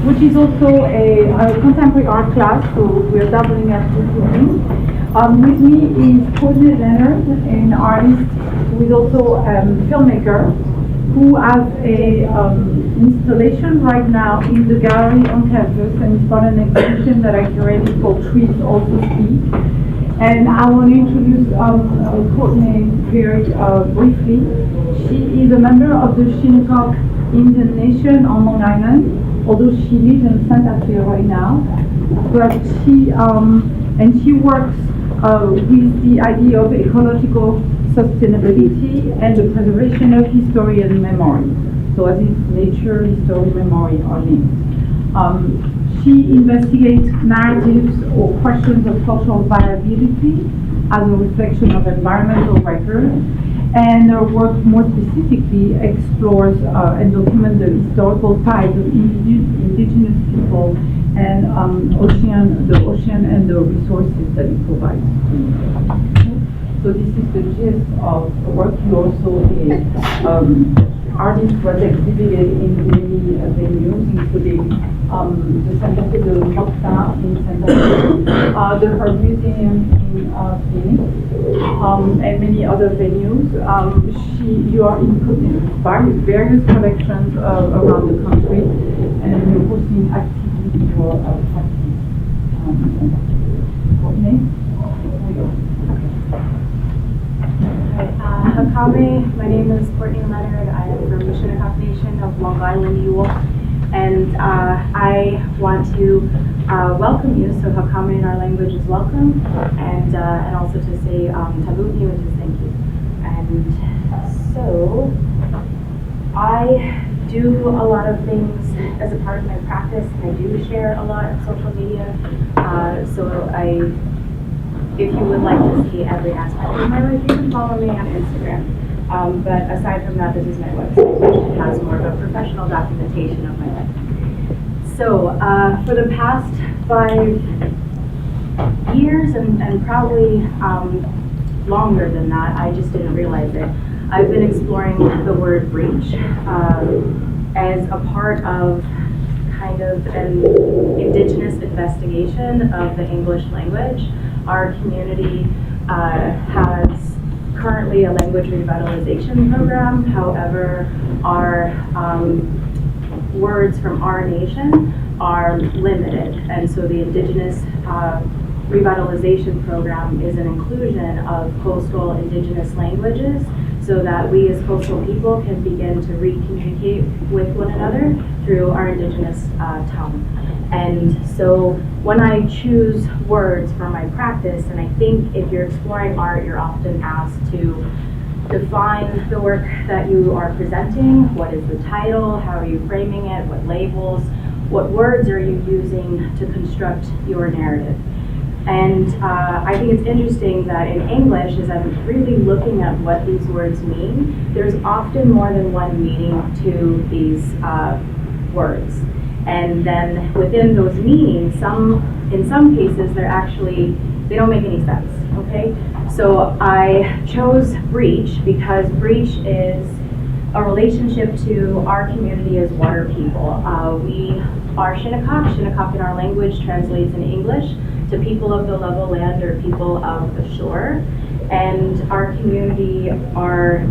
which is also a contemporary art class, so we're doubling as two things. With me is Courtney Leonard, an artist who is also a filmmaker, who has a installation right now in the gallery on campus, and it's part of an exhibition that I curated called Trees Also Speak. And I want to introduce Courtney very briefly. She is a member of the Shinnecock Nation on Long Island, although she lives in Santa Fe right now. But she works with the idea of ecological sustainability and the preservation of history and memory. So as if nature, history, memory are linked. She investigates narratives or questions of cultural viability as a reflection of environmental record, and her work more specifically explores and documents the historical ties of indigenous people and the ocean and the resources that it provides. So this is the gist of the work. You also an artist was exhibited in many venues, including the Santa Fe de Mocta in Santa Fe, the Herb Museum in Phoenix, and many other venues. You are in various collections around the country, and you're hosting actively for practice. Courtney? Hakame, my name is Courtney Leonard. I am from the Shinnecock Nation of Long Island, Yule, and I want to welcome you. So Hakame in our language is welcome, and also to say Tabuti, which is thank you. And so I do a lot of things as a part of my practice, and I do share a lot of social media. If you would like to see every aspect of my life, you can follow me on Instagram. But aside from that, this is my website, which has more of a professional documentation of my life. So for the past 5 years, and probably longer than that, I just didn't realize it, I've been exploring the word breach as a part of kind of an indigenous investigation of the English language. Our community has currently a language revitalization program. However, our words from our nation are limited. And so the indigenous revitalization program is an inclusion of coastal indigenous languages so that we as coastal people can begin to re-communicate with one another through our indigenous tongue. And so when I choose words for my practice, and I think if you're exploring art, you're often asked to define the work that you are presenting. What is the title? How are you framing it? What labels? What words are you using to construct your narrative? And I think it's interesting that in English, as I'm really looking at what these words mean, there's often more than one meaning to these words. And then within those meanings, in some cases, they don't make any sense, okay? So I chose breach because breach is a relationship to our community as water people. We are Shinnecock. Shinnecock in our language translates in English to people of the level land or people of the shore. And our community are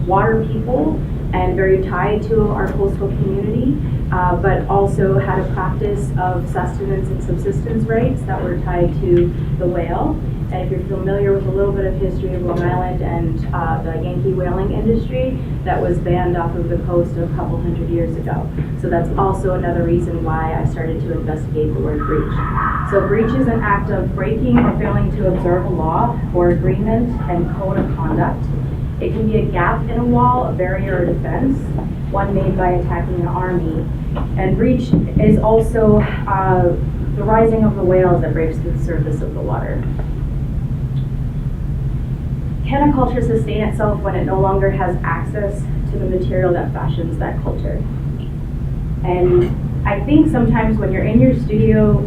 water people and very tied to our coastal community, but also had a practice of sustenance and subsistence rights that were tied to the whale. And if you're familiar with a little bit of history of Long Island and the Yankee whaling industry, that was banned off of the coast a couple hundred years ago. So that's also another reason why I started to investigate the word breach. So breach is an act of breaking or failing to observe a law or agreement and code of conduct. It can be a gap in a wall, a barrier or defense, one made by attacking an army. And breach is also the rising of the whales that breaks through the surface of the water. Can a culture sustain itself when it no longer has access to the material that fashions that culture? And I think sometimes when you're in your studio,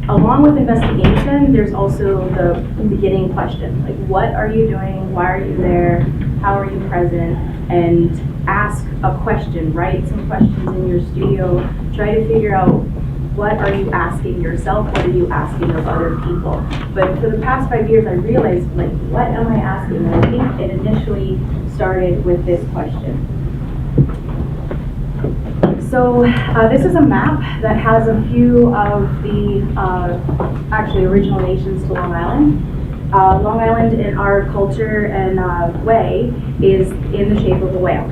along with investigation, there's also the beginning question, like what are you doing, why are you there, how are you present, and ask a question, write some questions in your studio try to figure out what are you asking yourself, what are you asking of other people. But for the past 5 years, I realized, like, what am I asking? And I think it initially started with this question. So this is a map that has a few of the actually original nations to Long Island. Long Island in our culture and way is in the shape of a whale.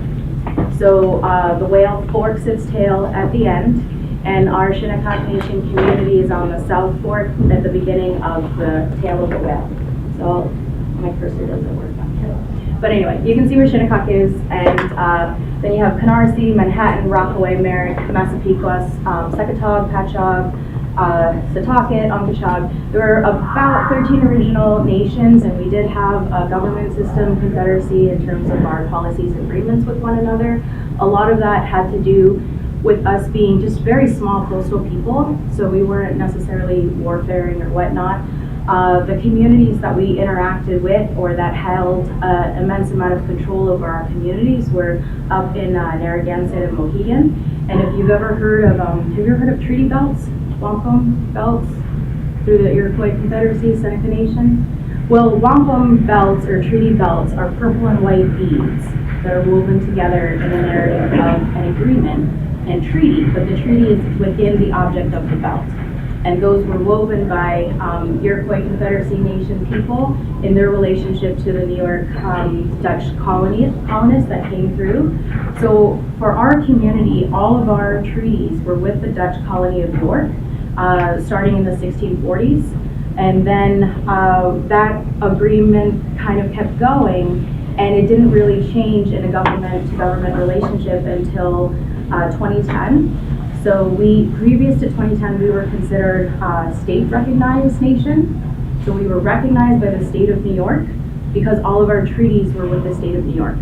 So the whale forks its tail at the end, and our Shinnecock Nation community is on the south fork at the beginning of the tail of the whale. So my cursor doesn't work on here. But anyway, you can see where Shinnecock is, and then you have Canarsie, Manhattan, Rockaway, Merrick, Massapequa, Secatog, Patchogue, Setauket, Umpqua. There were about 13 original nations, and we did have a government system, confederacy, in terms of our policies and agreements with one another. A lot of that had to do with us being just very small coastal people, so we weren't necessarily warfaring or whatnot. The communities that we interacted with or that held an immense amount of control over our communities were up in Narragansett and Mohegan. And if you've ever heard of, have you ever heard of treaty belts, wampum belts through the Iroquois Confederacy, Seneca Nation? Well, wampum belts or treaty belts are purple and white beads that are woven together in a narrative of an agreement and treaty, but the treaty is within the object of the belt. And those were woven by Iroquois Confederacy Nation people in their relationship to the New York Dutch colonists that came through. So for our community, all of our treaties were with the Dutch colony of York, starting in the 1640s. And then that agreement kind of kept going, and it didn't really change in a government-to-government relationship until 2010. So previous to 2010, we were considered a state-recognized nation. So we were recognized by the state of New York because all of our treaties were with the state of New York.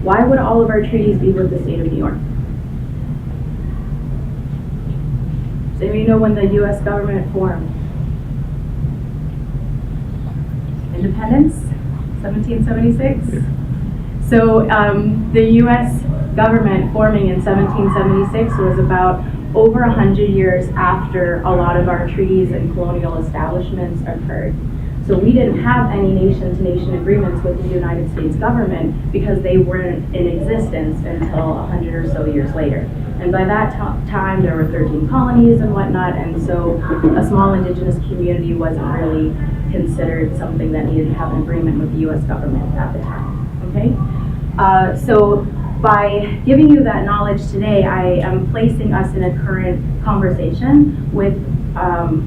Why would all of our treaties be with the state of New York? Does anybody know when the U.S. government formed? Independence, 1776. So the U.S. government forming in 1776 was about over 100 years after a lot of our treaties and colonial establishments occurred. So we didn't have any nation-to-nation agreements with the United States government because they weren't in existence until 100 or so years later. And by that time, there were 13 colonies and whatnot, and so a small indigenous community wasn't really considered something that needed to have an agreement with the U.S. government at the time, okay? So by giving you that knowledge today, I am placing us in a current conversation with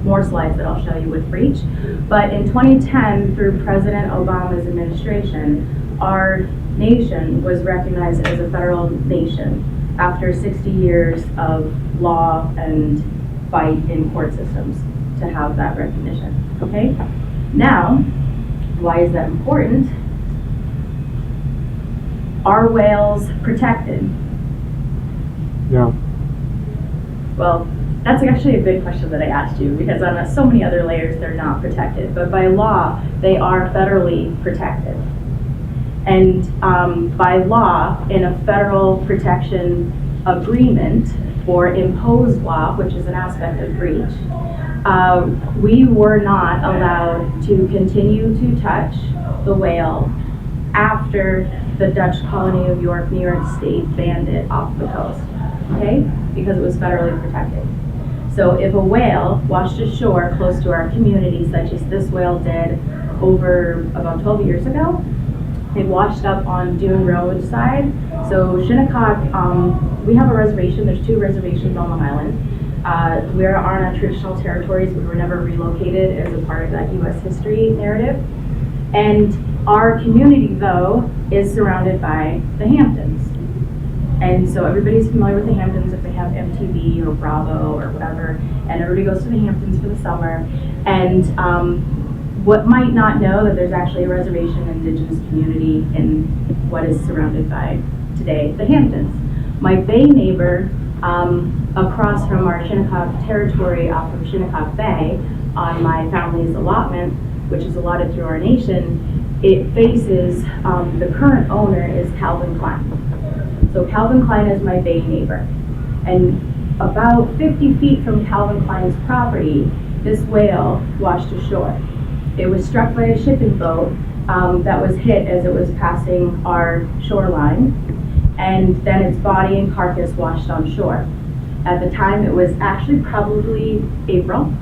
more slides that I'll show you with Breach. But in 2010, through President Obama's administration, our nation was recognized as a federal nation after 60 years of law and fight in court systems to have that recognition, okay? Now, why is that important? Are whales protected? Yeah. Well, that's actually a good question that I asked you, because on so many other layers they're not protected, but by law they are federally protected. And by law, in a federal protection agreement or imposed law, which is an aspect of breach, we were not allowed to continue to touch the whale after the Dutch colony of York, New York State banned it off the coast, okay? Because it was federally protected. So if a whale washed ashore close to our community, such as this whale did over about 12 years ago, it washed up on Dune Road side. So Shinnecock, we have a reservation. There's 2 reservations on Long Island. We are on our traditional territories. We were never relocated as a part of that U.S. history narrative. And our community, though, is surrounded by the Hamptons. And so everybody's familiar with the Hamptons if they have MTV or Bravo or whatever, and everybody goes to the Hamptons for the summer. And what might not know that there's actually a reservation indigenous community in what is surrounded by today the Hamptons. My bay neighbor across from our Shinnecock territory off of Shinnecock Bay on my family's allotment, which is allotted through our nation, it faces, the current owner is Calvin Klein. So Calvin Klein is my bay neighbor. And about 50 feet from Calvin Klein's property, this whale washed ashore. It was struck by a shipping boat that was hit as it was passing our shoreline, and then its body and carcass washed on shore. At the time, it was actually probably April,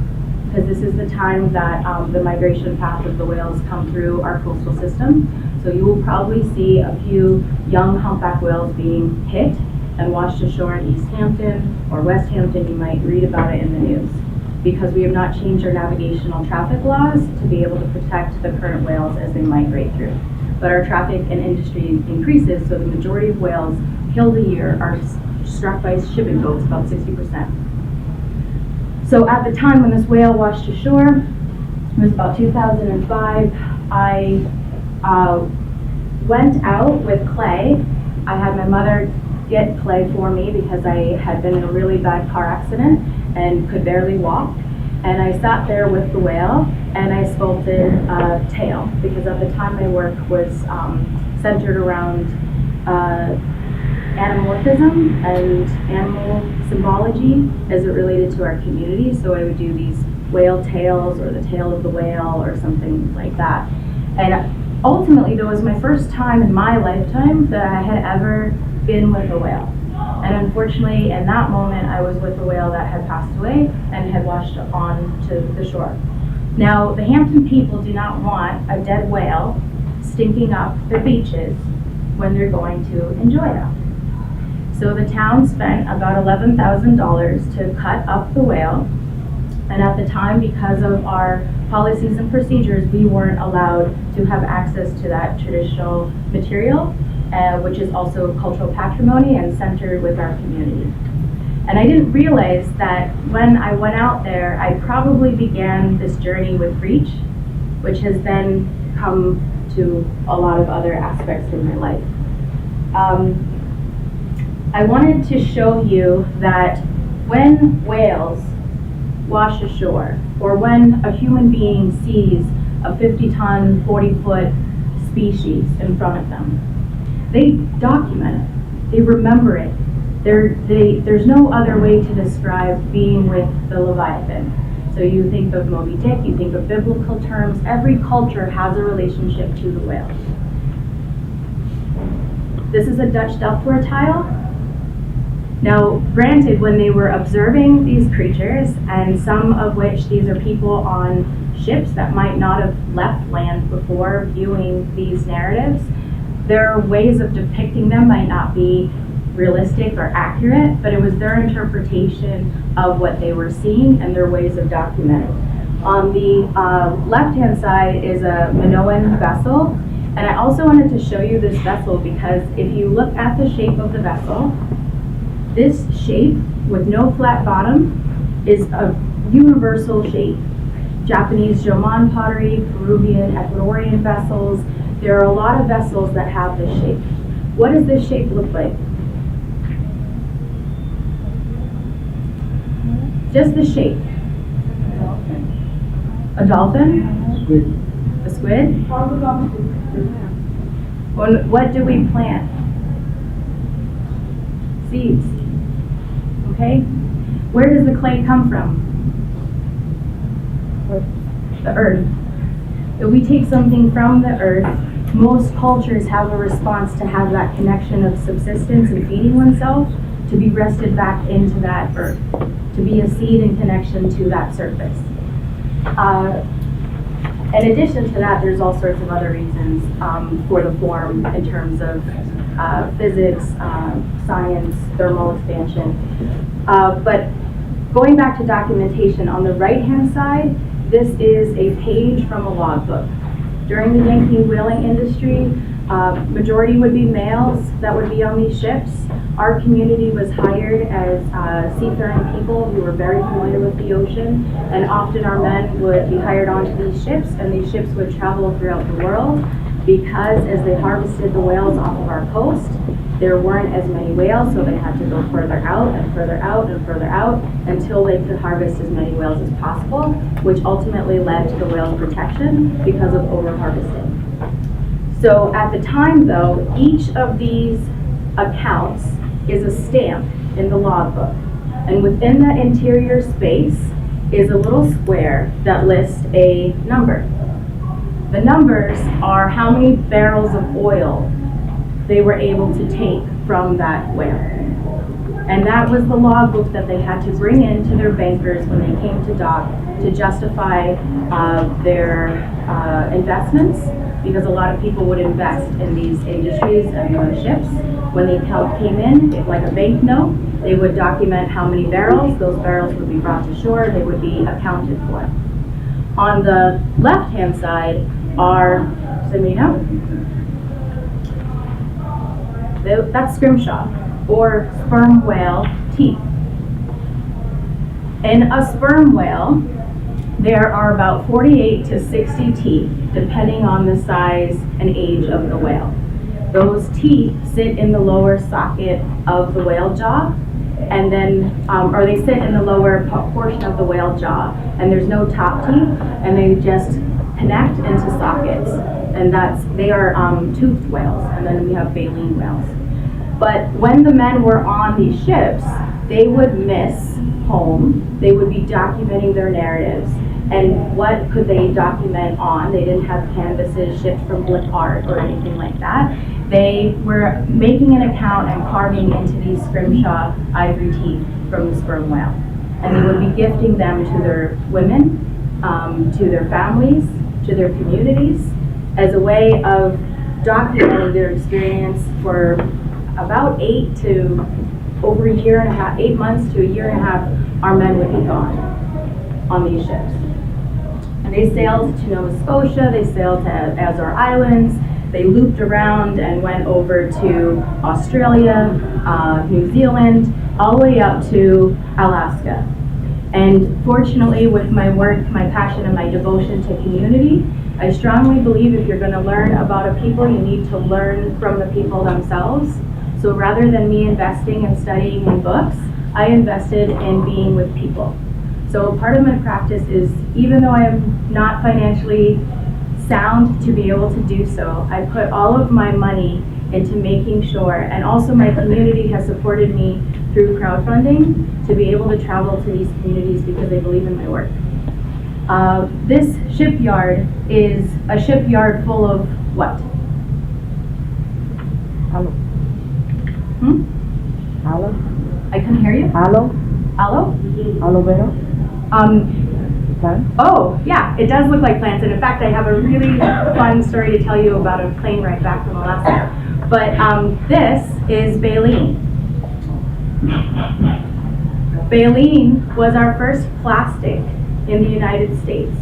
because this is the time that the migration path of the whales come through our coastal system. So you will probably see a few young humpback whales being hit and washed ashore in East Hampton or West Hampton. You might read about it in the news, because we have not changed our navigational traffic laws to be able to protect the current whales as they migrate through. But our traffic and industry increases, so the majority of whales killed a year are struck by shipping boats, about 60%. So at the time when this whale washed ashore, it was about 2005, I went out with clay. I had my mother get clay for me because I had been in a really bad car accident and could barely walk. And I sat there with the whale and I sculpted a tail, because at the time my work was centered around anamorphism and animal symbology as it related to our community. So I would do these whale tails or the tail of the whale or something like that. And ultimately, that was my first time in my lifetime that I had ever been with a whale. And unfortunately, in that moment, I was with a whale that had passed away and had washed on to the shore. Now, the Hampton people do not want a dead whale stinking up the beaches when they're going to enjoy them. So the town spent about $11,000 to cut up the whale. And at the time, because of our policies and procedures, we weren't allowed to have access to that traditional material, which is also cultural patrimony and centered with our community. And I didn't realize that when I went out there, I probably began this journey with Reach, which has then come to a lot of other aspects in my life. I wanted to show you that when whales wash ashore, or when a human being sees a 50-ton, 40-foot species in front of them, they document it, they remember it. There's no other way to describe being with the Leviathan. So you think of Moby Dick, you think of biblical terms, every culture has a relationship to the whale. This is a Dutch Delftware tile. Now, granted, when they were observing these creatures, and some of which these are people on ships that might not have left land before viewing these narratives, their ways of depicting them might not be realistic or accurate, but it was their interpretation of what they were seeing and their ways of documenting. On the left-hand side is a Minoan vessel, and I also wanted to show you this vessel because if you look at the shape of the vessel, this shape with no flat bottom is a universal shape. Japanese Jomon pottery, Peruvian, Ecuadorian vessels, there are a lot of vessels that have this shape. What does this shape look like? Just the shape. A dolphin? Squid. A squid? What do we plant? Seeds. Okay? Where does the clay come from? The earth. If we take something from the earth, most cultures have a response to have that connection of subsistence and feeding oneself to be rested back into that earth, to be a seed in connection to that surface. In addition to that, there's all sorts of other reasons for the form in terms of physics, science, thermal expansion. But going back to documentation, on the right-hand side, this is a page from a logbook. During the Yankee whaling industry, majority would be males that would be on these ships. Our community was hired as seafaring people who were very familiar with the ocean, and often our men would be hired onto these ships, and these ships would travel throughout the world because as they harvested the whales off of our coast, there weren't as many whales, so they had to go further out and further out and further out until they could harvest as many whales as possible, which ultimately led to the whale's protection because of over-harvesting. So at the time, though, each of these accounts is a stamp in the logbook. And within that interior space is a little square that lists a number. The numbers are how many barrels of oil they were able to take from that whale. And that was the logbook that they had to bring in to their bankers when they came to dock to justify their investments, because a lot of people would invest in these industries and the ships. When they came in, like a bank note, they would document how many barrels. Those barrels would be brought to shore. They would be accounted for. On the left-hand side are, does anybody know? That's scrimshaw, or sperm whale teeth. In a sperm whale, there are about 48 to 60 teeth, depending on the size and age of the whale. Those teeth sit in the lower socket of the whale jaw, and then, or they sit in the lower portion of the whale jaw, and there's no top teeth, and they just connect into sockets, and they are toothed whales, and then we have baleen whales. But when the men were on these ships, they would miss home. They would be documenting their narratives. And what could they document on? They didn't have canvases shipped from Blip Art or anything like that. They were making an account and carving into these scrimshaw ivory teeth from the sperm whale. And they would be gifting them to their women, to their families, to their communities, as a way of documenting their experience for about 8 months to a year and a half. Our men would be gone on these ships. And they sailed to Nova Scotia, they sailed to Azore Islands, they looped around and went over to Australia, New Zealand, all the way up to Alaska. And fortunately, with my work, my passion, and my devotion to community, I strongly believe if you're going to learn about a people, you need to learn from the people themselves. So rather than me investing and studying in books, I invested in being with people. So part of my practice is, even though I am not financially sound to be able to do so, I put all of my money into making sure, and also my community has supported me through crowdfunding to be able to travel to these communities because they believe in my work. This shipyard is a shipyard full of what? Aloe. Aloe. I couldn't hear you. Aloe. Aloe? Aloe vera. Plant? Oh, yeah, it does look like plants. And in fact, I have a really fun story to tell you about a plane ride back from Alaska. But this is baleen. Baleen was our first plastic in the United States.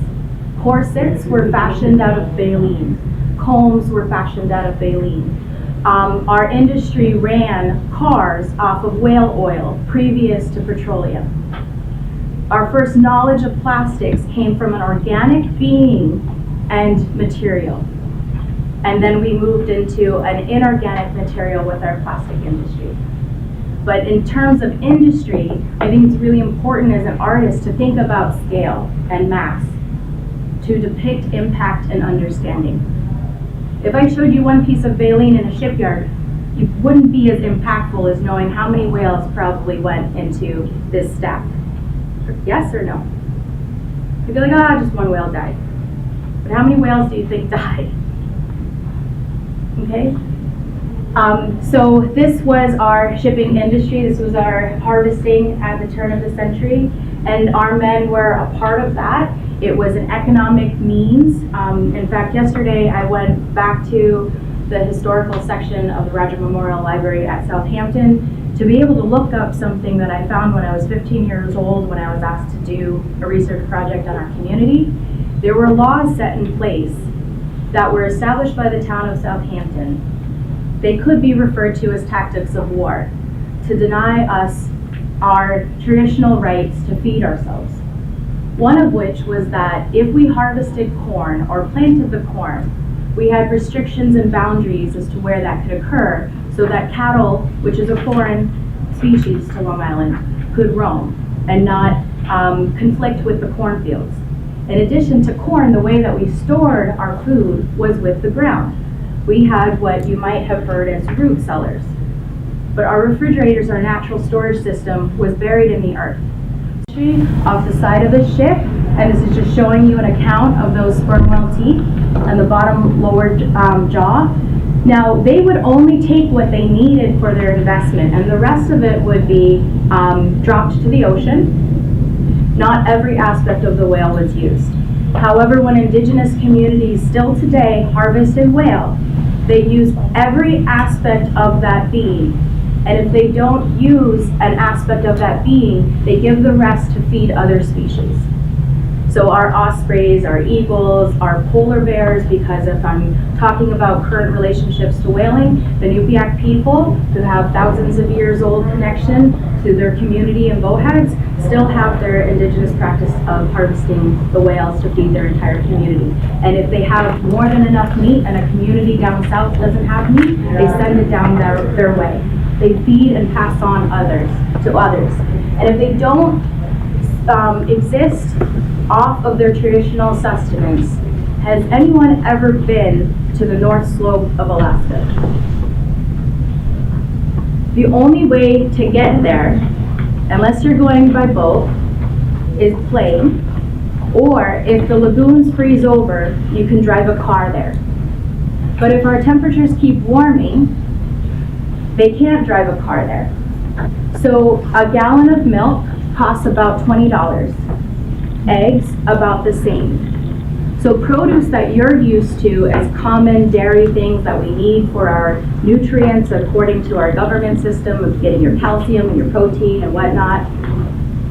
Corsets were fashioned out of baleen. Combs were fashioned out of baleen. Our industry ran cars off of whale oil previous to petroleum. Our first knowledge of plastics came from an organic being and material. And then we moved into an inorganic material with our plastic industry. But in terms of industry, I think it's really important as an artist to think about scale and mass to depict impact and understanding. If I showed you one piece of baleen in a shipyard, it wouldn't be as impactful as knowing how many whales probably went into this stack. Yes or no? You'd be like, just one whale died. But how many whales do you think died? Okay? So this was our shipping industry. This was our harvesting at the turn of the century. And our men were a part of that. It was an economic means. In fact, yesterday I went back to the historical section of the Roger Memorial Library at Southampton to be able to look up something that I found when I was 15 years old when I was asked to do a research project on our community. There were laws set in place that were established by the town of Southampton. They could be referred to as tactics of war to deny us our traditional rights to feed ourselves. One of which was that if we harvested corn or planted the corn, we had restrictions and boundaries as to where that could occur so that cattle, which is a foreign species to Long Island, could roam and not conflict with the cornfields. In addition to corn, the way that we stored our food was with the ground. We had what you might have heard as root cellars. but our refrigerators, our natural storage system, was buried in the earth. Off the side of the ship, and this is just showing you an account of those sperm whale teeth and the bottom lower jaw. Now, they would only take what they needed for their investment, and the rest of it would be dropped to the ocean. Not every aspect of the whale was used. However, when indigenous communities still today harvested whale, they use every aspect of that being. And if they don't use an aspect of that being, they give the rest to feed other species. So our ospreys, our eagles, our polar bears, because if I'm talking about current relationships to whaling, the Nupiaq people, who have thousands of years old connection to their community in Bowheads, still have their indigenous practice of harvesting the whales to feed their entire community. And if they have more than enough meat and a community down south doesn't have meat, they send it down their way. They feed and pass on to others. And if they don't exist off of their traditional sustenance, has anyone ever been to the North Slope of Alaska? The only way to get there, unless you're going by boat, is plane, or if the lagoons freeze over, you can drive a car there. But if our temperatures keep warming, they can't drive a car there. So a gallon of milk costs about $20. Eggs, about the same. So produce that you're used to as common dairy things that we need for our nutrients according to our government system of getting your calcium and your protein and whatnot,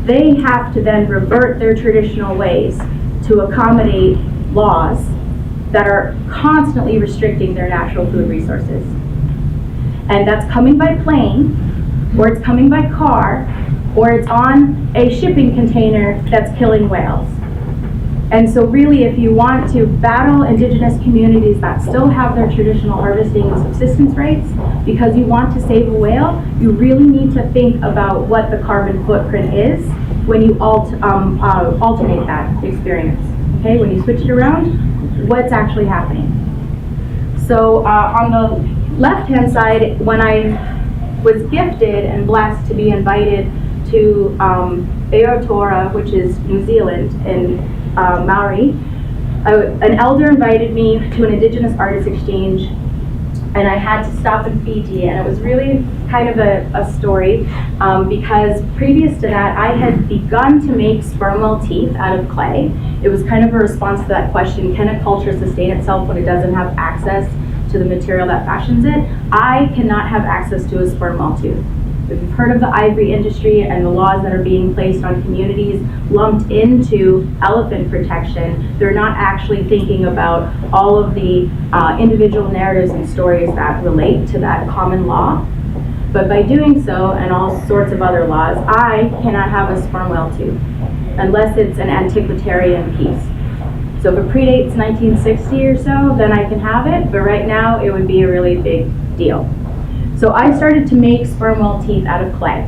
they have to then revert their traditional ways to accommodate laws that are constantly restricting their natural food resources. And that's coming by plane, or it's coming by car, or it's on a shipping container that's killing whales. And so really, if you want to battle indigenous communities that still have their traditional harvesting and subsistence rights, because you want to save a whale, you really need to think about what the carbon footprint is when you alternate that experience. Okay, when you switch it around, what's actually happening. So on the left-hand side, when I was gifted and blessed to be invited to Aotearoa, which is New Zealand, in Maori, an elder invited me to an Indigenous artist exchange, and I had to stop in Fiji, and it was really kind of a story because previous to that, I had begun to make sperm whale teeth out of clay. It was kind of a response to that question, can a culture sustain itself when it doesn't have access to the material that fashions it? I cannot have access to a sperm whale tooth. If you've heard of the ivory industry and the laws that are being placed on communities lumped into elephant protection, they're not actually thinking about all of the individual narratives and stories that relate to that common law. But by doing so, and all sorts of other laws, I cannot have a sperm whale tooth unless it's an antiquitarian piece. So if it predates 1960 or so, then I can have it, but right now it would be a really big deal. So I started to make sperm whale teeth out of clay,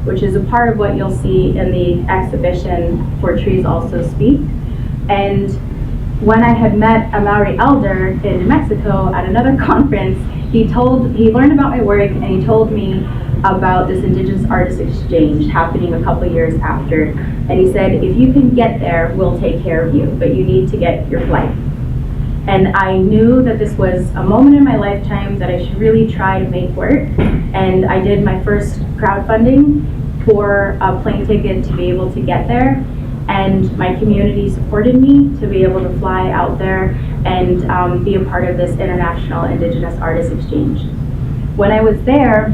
which is a part of what you'll see in the exhibition For Trees Also Speak. And when I had met a Maori elder in Mexico at another conference, he learned about my work, and he told me about this Indigenous artist exchange happening a couple years after. And he said, if you can get there, we'll take care of you, but you need to get your flight. And I knew that this was a moment in my lifetime that I should really try to make work. And I did my first crowdfunding for a plane ticket to be able to get there. And my community supported me to be able to fly out there and be a part of this International Indigenous Artist Exchange. When I was there,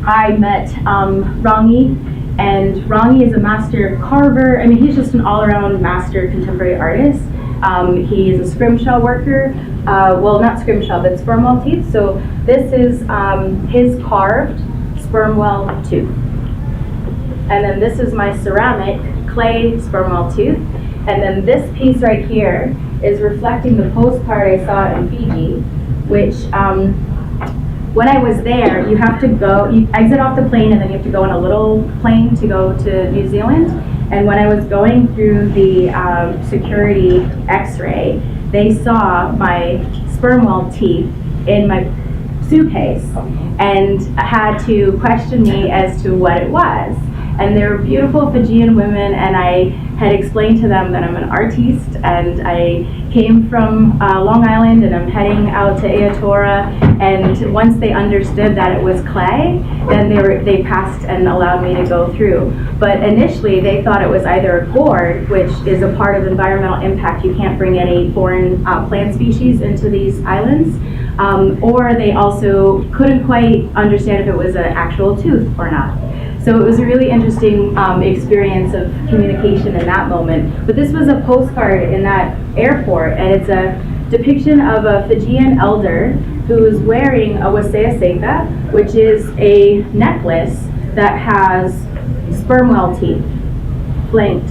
I met Rangi, and Rangi is a master carver. I mean, he's just an all-around master contemporary artist. He is a scrimshaw worker, well, not scrimshaw, but sperm whale teeth. So this is his carved sperm whale tooth. And then this is my ceramic clay sperm whale tooth. And then this piece right here is reflecting the postcard I saw in Fiji, which when I was there, you have to go, you exit off the plane and then you have to go on a little plane to go to New Zealand. And when I was going through the security x-ray, they saw my sperm whale teeth in my suitcase and had to question me as to what it was. And they were beautiful Fijian women, and I had explained to them that I'm an artiste and I came from Long Island and I'm heading out to Aotearoa. And once they understood that it was clay, then they passed and allowed me to go through. But initially they thought it was either a gourd, which is a part of environmental impact. You can't bring any foreign plant species into these islands. Or they also couldn't quite understand if it was an actual tooth or not. So it was a really interesting experience of communication in that moment. But this was a postcard in that airport, and it's a depiction of a Fijian elder who is wearing a wasea seka, which is a necklace that has sperm whale teeth flanked.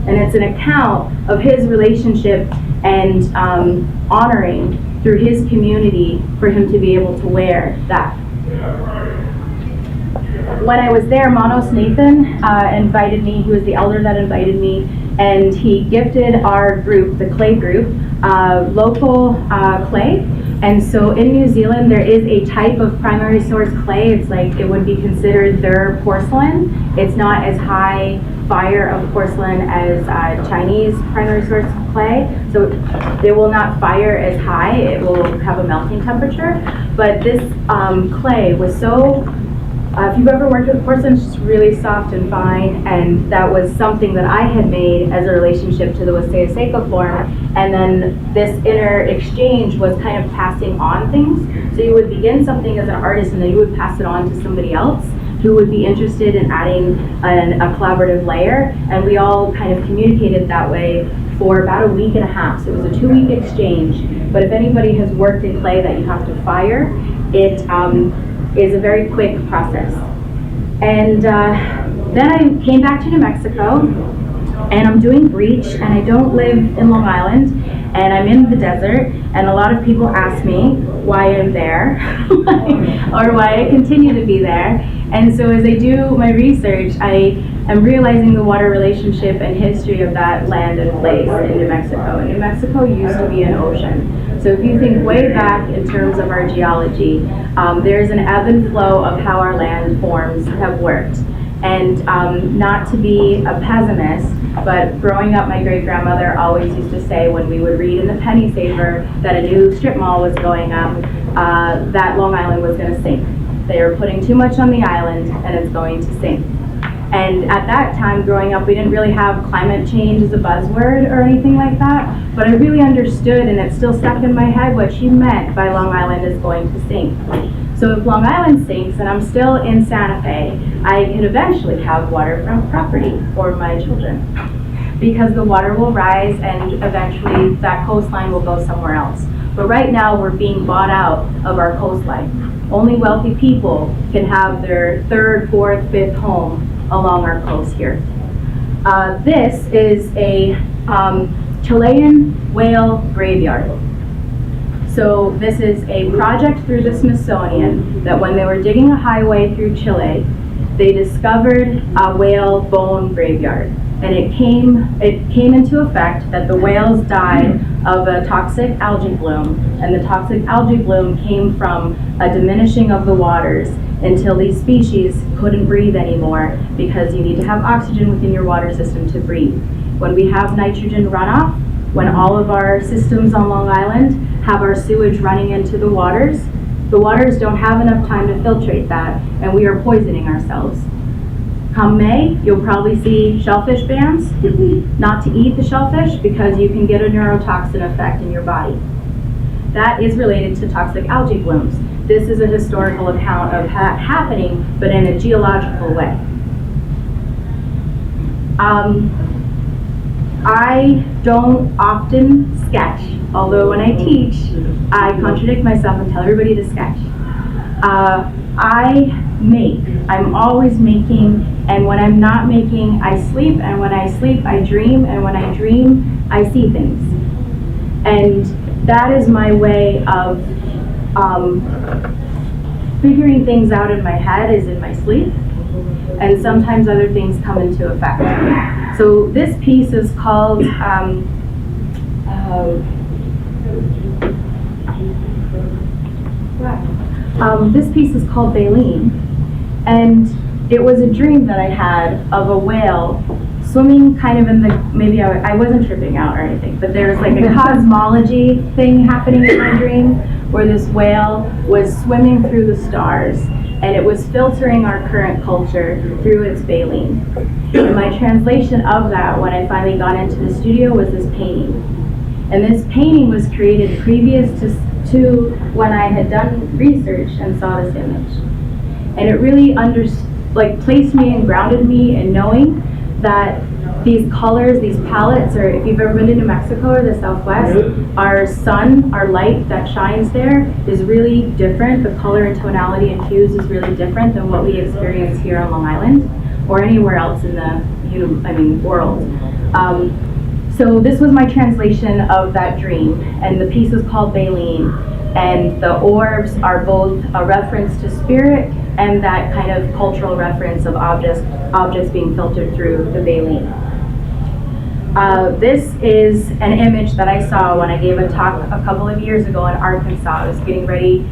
And it's an account of his relationship and honoring through his community for him to be able to wear that. When I was there, Manos Nathan invited me. He was the elder that invited me, and he gifted our group, the clay group, local clay. And so in New Zealand, there is a type of primary source clay. It's like it would be considered their porcelain. It's not as high fire of porcelain as Chinese primary source clay. So it will not fire as high. It will have a melting temperature. But this clay was so if you've ever worked with porcelain, it's just really soft and fine, and that was something that I had made as a relationship to the wasea seka form, and then this inner exchange was kind of passing on things. So you would begin something as an artist, and then you would pass it on to somebody else who would be interested in adding a collaborative layer, and we all kind of communicated that way for about a week and a half. So it was a 2-week exchange, but if anybody has worked in clay that you have to fire, it is a very quick process. And then I came back to New Mexico, and I'm doing breach, and I don't live in Long Island, and I'm in the desert, and a lot of people ask me why I'm there, or why I continue to be there. And so as I do my research, I am realizing the water relationship and history of that land and place in New Mexico. And New Mexico used to be an ocean. So if you think way back in terms of our geology, there's an ebb and flow of how our land forms have worked. And not to be a pessimist, but growing up, my great-grandmother always used to say when we would read in the penny saver that a new strip mall was going up, that Long Island was going to sink. They were putting too much on the island, and it's going to sink. And at that time, growing up, we didn't really have climate change as a buzzword or anything like that, but I really understood, and it still stuck in my head, what she meant by Long Island is going to sink. So if Long Island sinks and I'm still in Santa Fe, I can eventually have waterfront property for my children, because the water will rise and eventually that coastline will go somewhere else. But right now we're being bought out of our coastline. Only wealthy people can have their 3rd, 4th, 5th home along our coast here. This is a Chilean whale graveyard. So this is a project through the Smithsonian that when they were digging a highway through Chile, they discovered a whale bone graveyard. And it came into effect that the whales died of a toxic algae bloom, and the toxic algae bloom came from a diminishing of the waters until these species couldn't breathe anymore, because you need to have oxygen within your water system to breathe. When we have nitrogen runoff, when all of our systems on Long Island have our sewage running into the waters don't have enough time to filtrate that, and we are poisoning ourselves. Come May, you'll probably see shellfish bans, not to eat the shellfish because you can get a neurotoxin effect in your body. That is related to toxic algae blooms. This is a historical account of happening, but in a geological way. I don't often sketch, although when I teach, I contradict myself and tell everybody to sketch. I make. I'm always making, and when I'm not making, I sleep, and when I sleep, I dream, and when I dream, I see things. And that is my way of figuring things out in my head is in my sleep, and sometimes other things come into effect. So this piece is called This piece is called Baleen, and it was a dream that I had of a whale swimming kind of in the, maybe I wasn't tripping out or anything, but there was like a cosmology thing happening in my dream where this whale was swimming through the stars, and it was filtering our current culture through its baleen. And my translation of that, when I finally got into the studio, was this painting. And this painting was created previous to when I had done research and saw this image. And it really placed me and grounded me in knowing that these colors, these palettes, or if you've ever been to New Mexico or the Southwest, our sun, our light that shines there is really different. The color and tonality and hues is really different than what we experience here on Long Island or anywhere else in the world. So this was my translation of that dream, and the piece is called Baleen, and the orbs are both a reference to spirit and that kind of cultural reference of objects being filtered through the baleen. This is an image that I saw when I gave a talk a couple of years ago in Arkansas. I was getting ready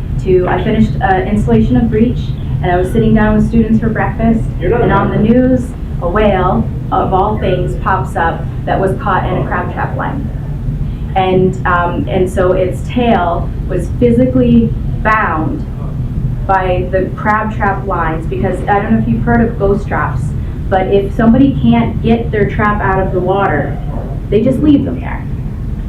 I finished an installation of Breach, and I was sitting down with students for breakfast, and on the news, a whale, of all things, pops up that was caught in a crab trap line. And so its tail was physically bound by the crab trap lines, because I don't know if you've heard of ghost traps, but if somebody can't get their trap out of the water, they just leave them there.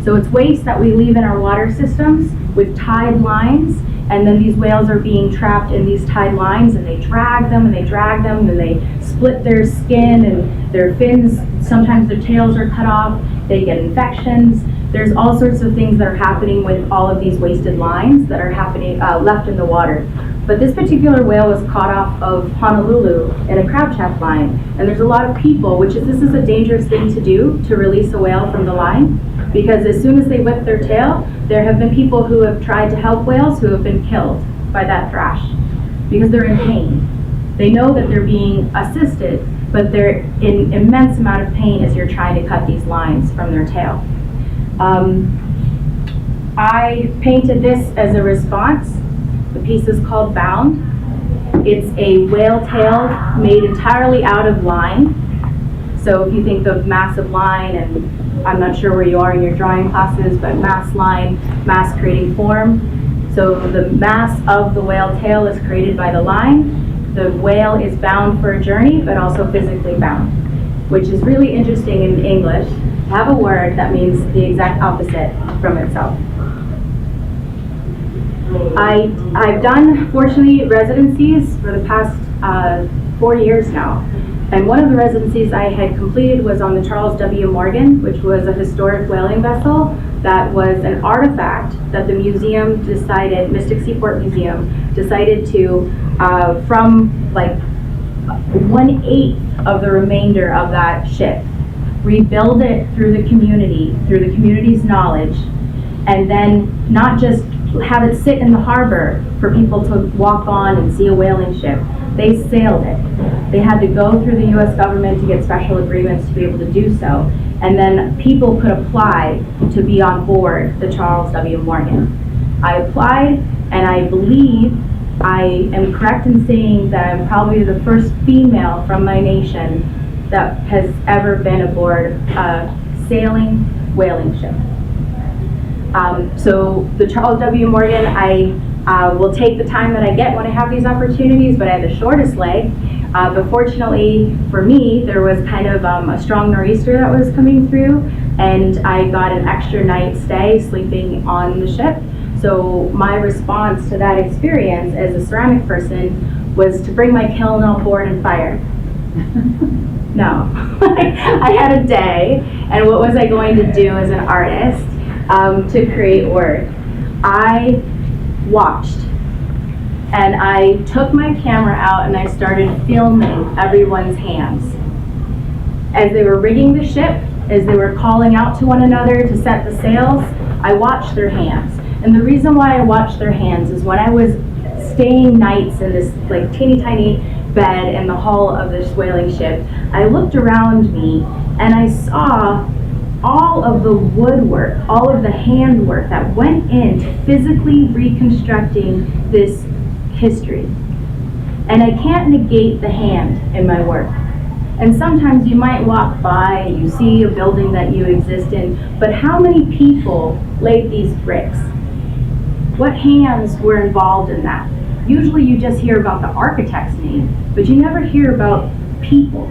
So it's waste that we leave in our water systems with tied lines, and then these whales are being trapped in these tied lines, and they drag them and they drag them, and they split their skin and their fins, sometimes their tails are cut off, they get infections. There's all sorts of things that are happening with all of these wasted lines that are happening left in the water. But this particular whale was caught off of Honolulu in a crab trap line, and there's a lot of people, this is a dangerous thing to do, to release a whale from the line, because as soon as they whip their tail, there have been people who have tried to help whales who have been killed by that thrash because they're in pain. They know that they're being assisted, but they're in immense amount of pain as you're trying to cut these lines from their tail. I painted this as a response. The piece is called Bound. It's a whale tail made entirely out of line. So if you think of massive line, and I'm not sure where you are in your drawing classes, but mass line, mass creating form. So the mass of the whale tail is created by the line. The whale is bound for a journey, but also physically bound, which is really interesting in English. Have a word that means the exact opposite from itself. I've done, fortunately, residencies for the past 4 years now. And one of the residencies I had completed was on the Charles W. Morgan, which was a historic whaling vessel that was an artifact that the museum decided, Mystic Seaport Museum, decided to, from like 1/8 of the remainder of that ship, rebuild it through the community's knowledge, and then not just have it sit in the harbor for people to walk on and see a whaling ship. They sailed it. They had to go through the U.S. government to get special agreements to be able to do so. And then people could apply to be on board the Charles W. Morgan. I applied, and I believe I am correct in saying that I'm probably the first female from my nation that has ever been aboard a sailing whaling ship. So the Charles W. Morgan, I will take the time that I get when I have these opportunities, but I have the shortest leg. But fortunately for me, there was kind of a strong nor'easter that was coming through, and I got an extra night stay sleeping on the ship. So my response to that experience as a ceramic person was to bring my kiln on board and fire. No, I had a day, and what was I going to do as an artist to create work? I watched, and I took my camera out and I started filming everyone's hands. As they were rigging the ship, as they were calling out to one another to set the sails, I watched their hands. And the reason why I watched their hands is when I was staying nights in this like teeny tiny bed in the hull of this whaling ship, I looked around me and I saw all of the woodwork, all of the handwork that went into physically reconstructing this history. And I can't negate the hand in my work. And sometimes you might walk by and you see a building that you exist in, but how many people laid these bricks? What hands were involved in that? Usually you just hear about the architect's name, but you never hear about people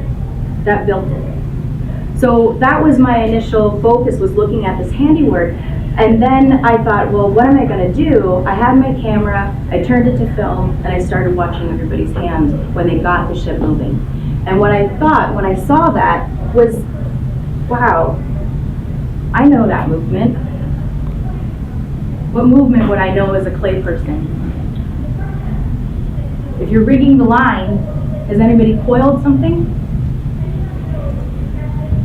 that built it. So that was my initial focus, was looking at this handiwork. And then I thought, well, what am I gonna do? I had my camera, I turned it to film, and I started watching everybody's hands when they got the ship moving. And what I thought when I saw that was, wow, I know that movement. What movement would I know as a clay person? If you're rigging the line, has anybody coiled something?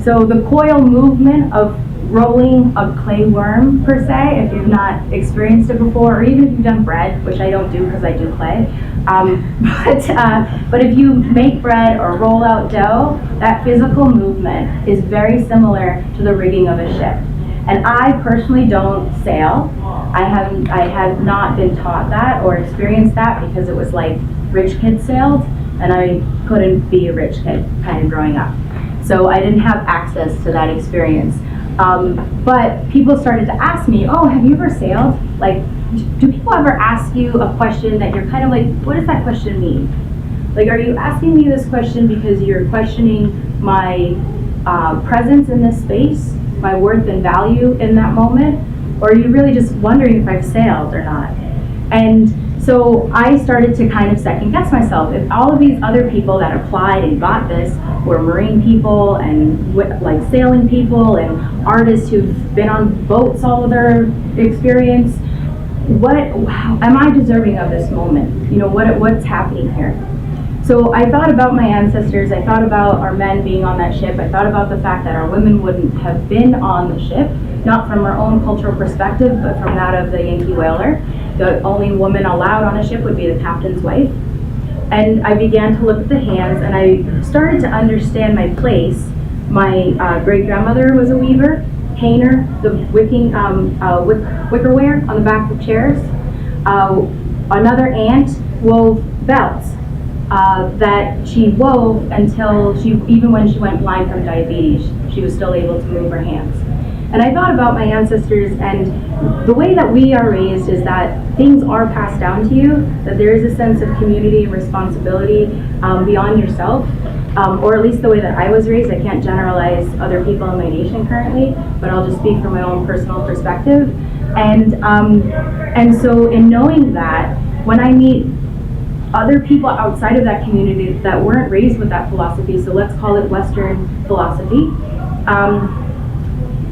So the coil movement of rolling a clay worm, per se, if you've not experienced it before, or even if you've done bread, which I don't do because I do clay, but if you make bread or roll out dough, that physical movement is very similar to the rigging of a ship. And I personally don't sail. I have not been taught that or experienced that, because it was like rich kids sailed, and I couldn't be a rich kid kind of growing up. So I didn't have access to that experience. But people started to ask me, oh, have you ever sailed? Like, do people ever ask you a question that you're kind of like, what does that question mean? Like, are you asking me this question because you're questioning my presence in this space, my worth and value in that moment? Or are you really just wondering if I've sailed or not? And so I started to kind of second guess myself. If all of these other people that applied and got this were marine people and like sailing people and artists who've been on boats all of their experience, what am I deserving of this moment? You know, what's happening here? So I thought about my ancestors, I thought about our men being on that ship, I thought about the fact that our women wouldn't have been on the ship, not from our own cultural perspective, but from that of the Yankee whaler. The only woman allowed on a ship would be the captain's wife. And I began to look at the hands, and I started to understand my place. My great-grandmother was a weaver, painter, the wickerware on the back of chairs. Another aunt wove belts that she wove until even when she went blind from diabetes, she was still able to move her hands. And I thought about my ancestors, and the way that we are raised is that things are passed down to you, that there is a sense of community and responsibility beyond yourself, or at least the way that I was raised. I can't generalize other people in my nation currently, but I'll just speak from my own personal perspective. And so in knowing that, when I meet other people outside of that community that weren't raised with that philosophy, so let's call it Western philosophy,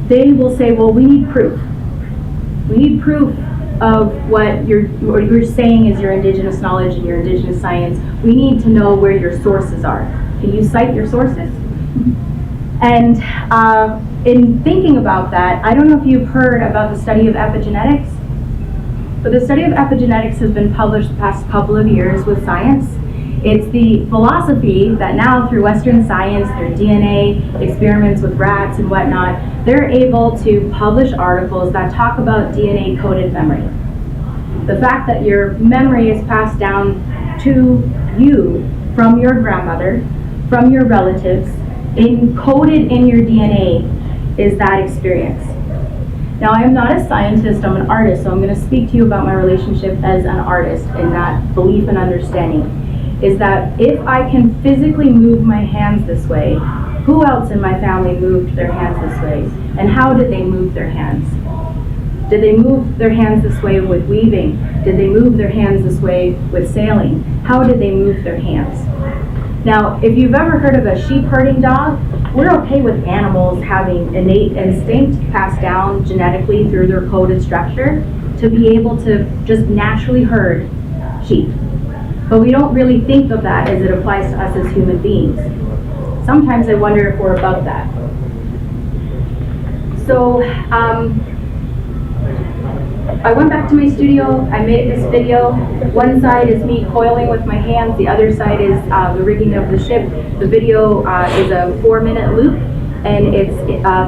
they will say, well, we need proof. We need proof of what you're saying is your indigenous knowledge and your indigenous science. We need to know where your sources are. Can you cite your sources? And in thinking about that, I don't know if you've heard about the study of epigenetics, but the study of epigenetics has been published the past couple of years with Science. It's the philosophy that now through Western science, through DNA experiments with rats and whatnot, they're able to publish articles that talk about DNA-coded memory. The fact that your memory is passed down to you from your grandmother, from your relatives, encoded in your DNA is that experience. Now, I am not a scientist, I'm an artist, so I'm going to speak to you about my relationship as an artist in that belief and understanding. Is that if I can physically move my hands this way, who else in my family moved their hands this way? And how did they move their hands? Did they move their hands this way with weaving? Did they move their hands this way with sailing? How did they move their hands? Now, if you've ever heard of a sheep herding dog, we're okay with animals having innate instinct passed down genetically through their coded structure to be able to just naturally herd sheep. But we don't really think of that as it applies to us as human beings. Sometimes I wonder if we're above that. So I went back to my studio, I made this video. One side is me coiling with my hands, the other side is the rigging of the ship. The video is a 4-minute loop, and it's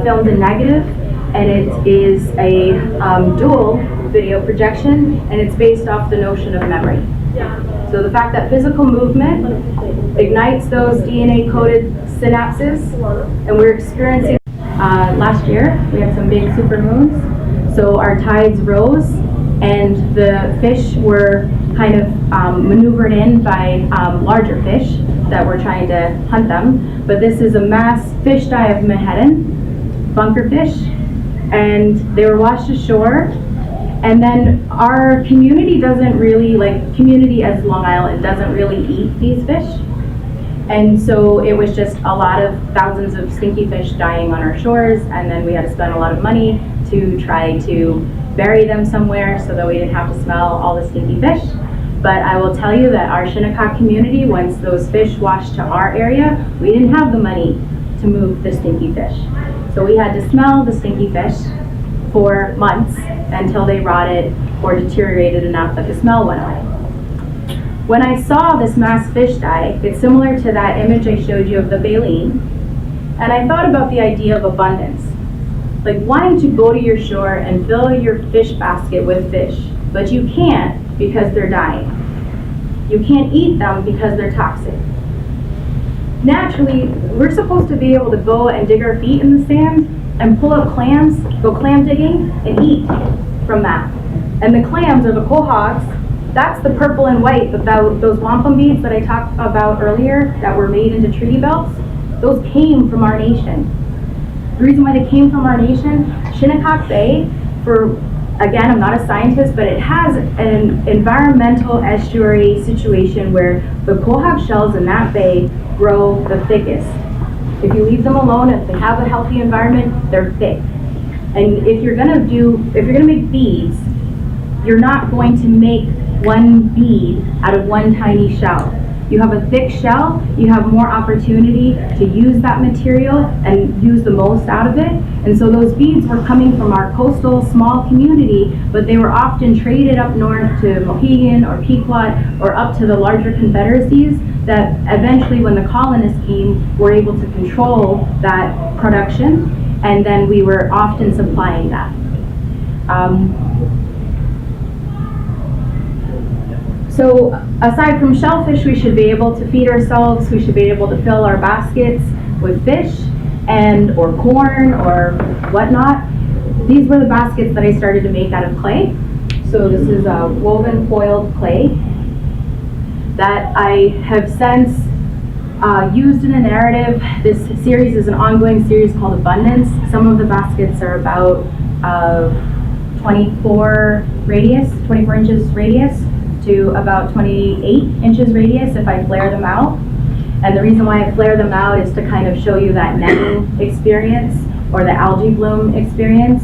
filmed in negative, and it is a dual video projection, and it's based off the notion of memory. So the fact that physical movement ignites those DNA-coded synapses, and we're experiencing, last year, we had some big supermoons, so our tides rose, and the fish were kind of maneuvered in by larger fish that were trying to hunt them. But this is a mass fish die of menhaden, bunker fish, and they were washed ashore. And then our community doesn't really, community as Long Island doesn't really eat these fish. And so it was just a lot of thousands of stinky fish dying on our shores, and then we had to spend a lot of money to try to bury them somewhere so that we didn't have to smell all the stinky fish. But I will tell you that our Shinnecock community, once those fish washed to our area, we didn't have the money to move the stinky fish. So we had to smell the stinky fish for months until they rotted or deteriorated enough that the smell went away. When I saw this mass fish die, it's similar to that image I showed you of the baleen, and I thought about the idea of abundance. Like wanting to go to your shore and fill your fish basket with fish, but you can't because they're dying. You can't eat them because they're toxic. Naturally, we're supposed to be able to go and dig our feet in the sand and pull up clams, go clam digging, and eat from that. And the clams, or the quahogs, that's the purple and white, but those wampum beads that I talked about earlier that were made into treaty belts, those came from our nation. The reason why they came from our nation, Shinnecock Bay, again, I'm not a scientist, but it has an environmental estuary situation where the quahog shells in that bay grow the thickest. If you leave them alone, if they have a healthy environment, they're thick. And if you're gonna make beads, you're not going to make one bead out of one tiny shell. You have a thick shell, you have more opportunity to use that material and use the most out of it. And so those beads were coming from our coastal small community, but they were often traded up north to Mohegan or Pequot or up to the larger confederacies that eventually, when the colonists came, were able to control that production, and then we were often supplying that. So aside from shellfish, we should be able to feed ourselves, we should be able to fill our baskets with fish or corn or whatnot. These were the baskets that I started to make out of clay. So this is a woven foiled clay that I have since used in a narrative. This series is an ongoing series called Abundance. Some of the baskets are about 24 inches radius to about 28 inches radius if I flare them out. And the reason why I flare them out is to kind of show you that netting experience or the algae bloom experience.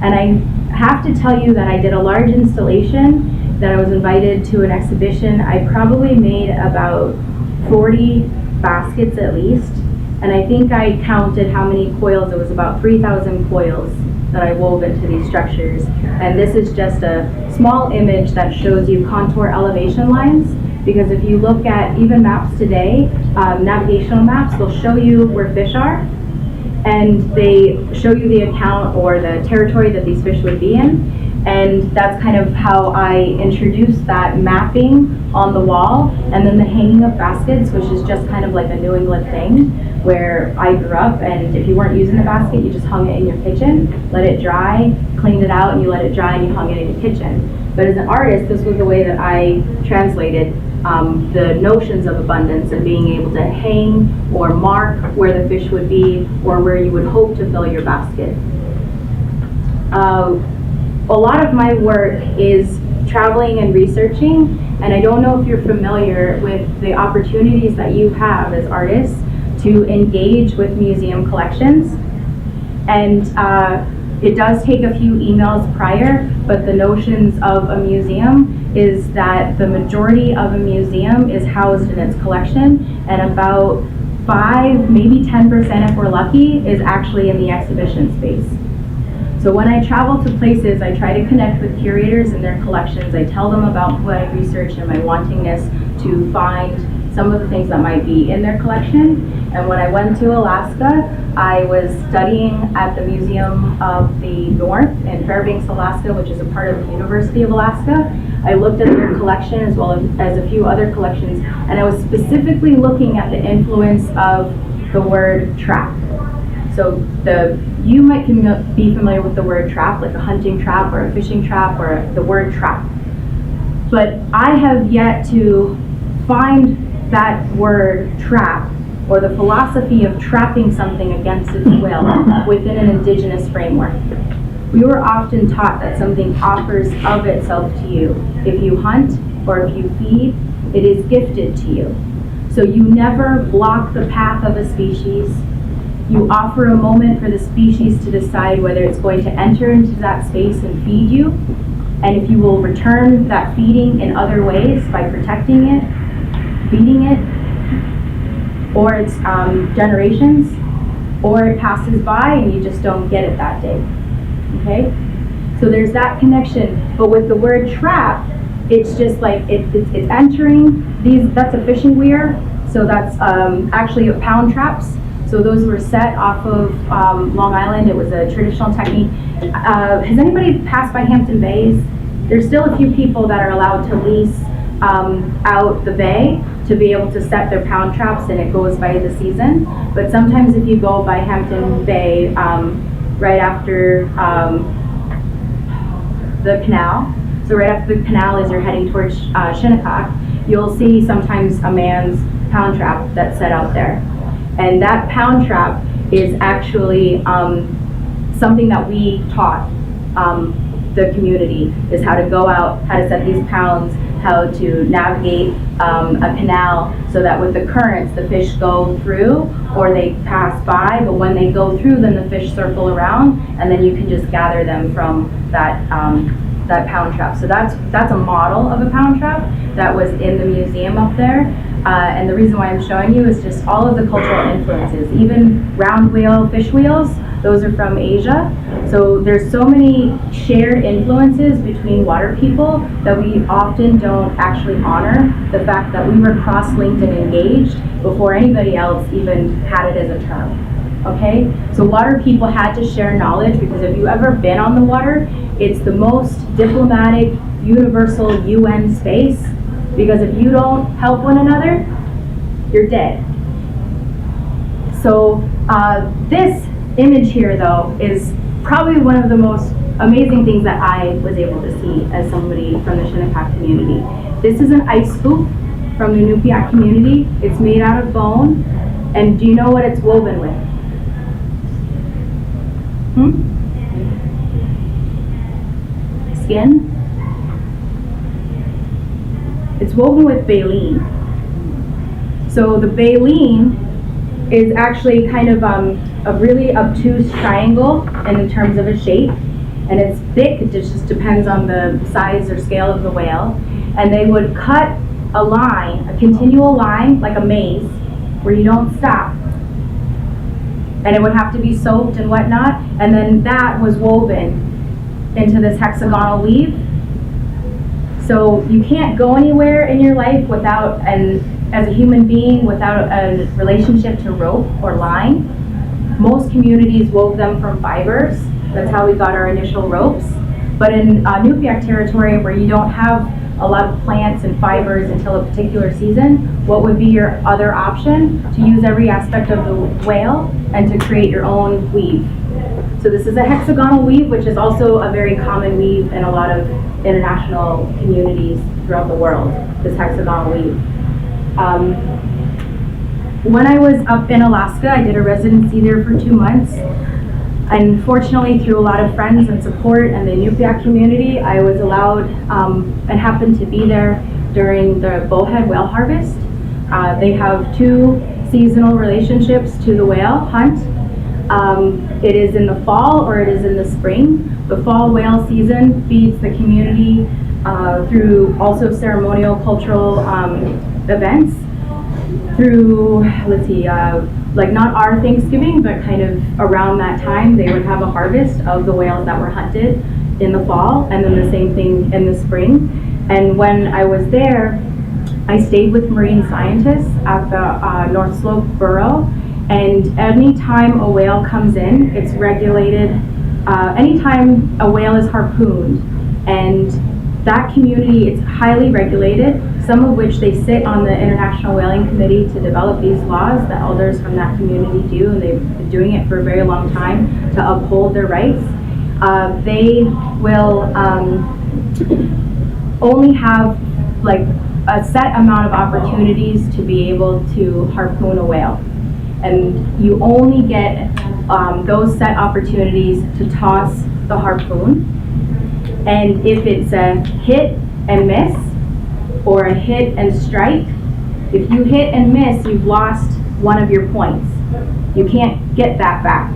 And I have to tell you that I did a large installation that I was invited to an exhibition. I probably made about 40 baskets at least. And I think I counted how many coils. It was about 3,000 coils that I wove into these structures. And this is just a small image that shows you contour elevation lines, because if you look at even maps today, navigational maps, they'll show you where fish are, and they show you the account or the territory that these fish would be in. And that's kind of how I introduced that mapping on the wall. And then the hanging of baskets, which is just kind of like a New England thing, where I grew up, and if you weren't using the basket, you just hung it in your kitchen, let it dry, cleaned it out, and you let it dry, and you hung it in your kitchen. But as an artist, this was the way that I translated the notions of abundance and being able to hang or mark where the fish would be or where you would hope to fill your basket. A lot of my work is traveling and researching, and I don't know if you're familiar with the opportunities that you have as artists to engage with museum collections. And it does take a few emails prior, but the notions of a museum is that the majority of a museum is housed in its collection, and about 5, maybe 10% if we're lucky, is actually in the exhibition space. So when I travel to places, I try to connect with curators and their collections. I tell them about what I research and my wantingness to find some of the things that might be in their collection. And when I went to Alaska, I was studying at the Museum of the North in Fairbanks, Alaska, which is a part of the University of Alaska. I looked at their collection as well as a few other collections, and I was specifically looking at the influence of the word trap. So you might be familiar with the word trap, like a hunting trap or a fishing trap or the word trap. But I have yet to find that word trap or the philosophy of trapping something against its will within an indigenous framework. We were often taught that something offers of itself to you. If you hunt or if you feed, it is gifted to you. So you never block the path of a species. You offer a moment for the species to decide whether it's going to enter into that space and feed you, and if you will return that feeding in other ways by protecting it, feeding it, or its generations, or it passes by and you just don't get it that day. Okay? So there's that connection. But with the word trap, it's just like it's entering these. That's a fishing weir. So that's actually pound traps. So those were set off of Long Island. It was a traditional technique. Has anybody passed by Hampton Bays? There's still a few people that are allowed to lease out the bay to be able to set their pound traps, and it goes by the season. But sometimes if you go by Hampton Bay right after the canal, so right after the canal as you're heading towards Shinnecock, you'll see sometimes a man's pound trap that's set out there. And that pound trap is actually something that we taught the community, is how to go out, how to set these pounds, how to navigate a canal so that with the currents the fish go through or they pass by, but when they go through then the fish circle around and then you can just gather them from that pound trap. So that's a model of a pound trap that was in the museum up there. And the reason why I'm showing you is just all of the cultural influences. Even round wheel fish wheels, those are from Asia. So there's so many shared influences between water people that we often don't actually honor the fact that we were cross-linked and engaged before anybody else even had it as a term. Okay? So water people had to share knowledge, because if you've ever been on the water, it's the most diplomatic, universal UN space. Because if you don't help one another, you're dead. So this image here, though, is probably one of the most amazing things that I was able to see as somebody from the Shinnecock community. This is an ice scoop from the Inupiaq community. It's made out of bone. And do you know what it's woven with? Skin? It's woven with baleen. So the baleen is actually kind of a really obtuse triangle in terms of a shape, and it's thick. It just depends on the size or scale of the whale. And they would cut a line, a continual line, like a maze, where you don't stop. And it would have to be soaked and whatnot, and then that was woven into this hexagonal weave. So you can't go anywhere in your life without, as a human being, without a relationship to rope or line. Most communities wove them from fibers. That's how we got our initial ropes. But in Inupiaq territory, where you don't have a lot of plants and fibers until a particular season, what would be your other option? To use every aspect of the whale and to create your own weave. So this is a hexagonal weave, which is also a very common weave in a lot of international communities throughout the world, this hexagonal weave. When I was up in Alaska, I did a residency there for 2 months. And fortunately, through a lot of friends and support and the Inupiaq community, I was allowed and happened to be there during the Bowhead whale harvest. They have 2 seasonal relationships to the whale hunt. It is in the fall or it is in the spring. The fall whale season feeds the community through also ceremonial cultural events. Through, like not our Thanksgiving, but kind of around that time, they would have a harvest of the whales that were hunted in the fall, and then the same thing in the spring. And when I was there, I stayed with marine scientists at the North Slope Burrow, And anytime a whale comes in, it's regulated. Anytime a whale is harpooned, and that community, it's highly regulated, some of which they sit on the International Whaling Committee to develop these laws that elders from that community do, and they've been doing it for a very long time to uphold their rights. They will only have like a set amount of opportunities to be able to harpoon a whale. And you only get those set opportunities to toss the harpoon. And if it's a hit and miss, or a hit and strike, if you hit and miss, you've lost one of your points. You can't get that back.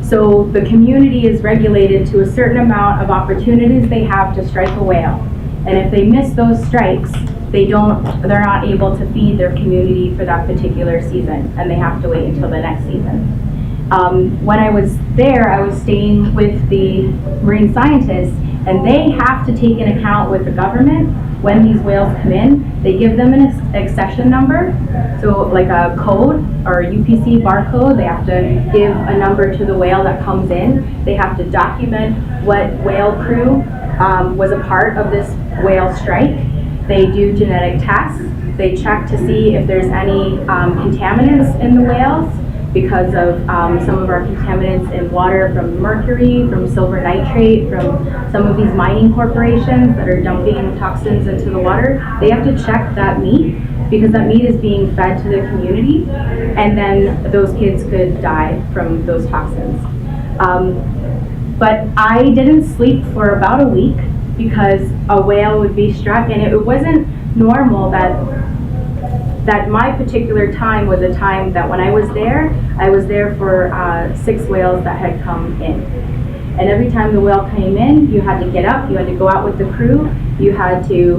So the community is regulated to a certain amount of opportunities they have to strike a whale. And if they miss those strikes, they're not able to feed their community for that particular season, and they have to wait until the next season. When I was there, I was staying with the marine scientists, and they have to take an account with the government when these whales come in. They give them an accession number, so like a code or a UPC barcode. They have to give a number to the whale that comes in. They have to document what whale crew was a part of this whale strike. They do genetic tests. They check to see if there's any contaminants in the whales, because of some of our contaminants in water from mercury, from silver nitrate, from some of these mining corporations that are dumping toxins into the water. They have to check that meat, because that meat is being fed to the community, and then those kids could die from those toxins. But I didn't sleep for about a week because a whale would be struck, and it wasn't normal that my particular time was a time that when I was there for 6 whales that had come in. And every time the whale came in, you had to get up, you had to go out with the crew, you had to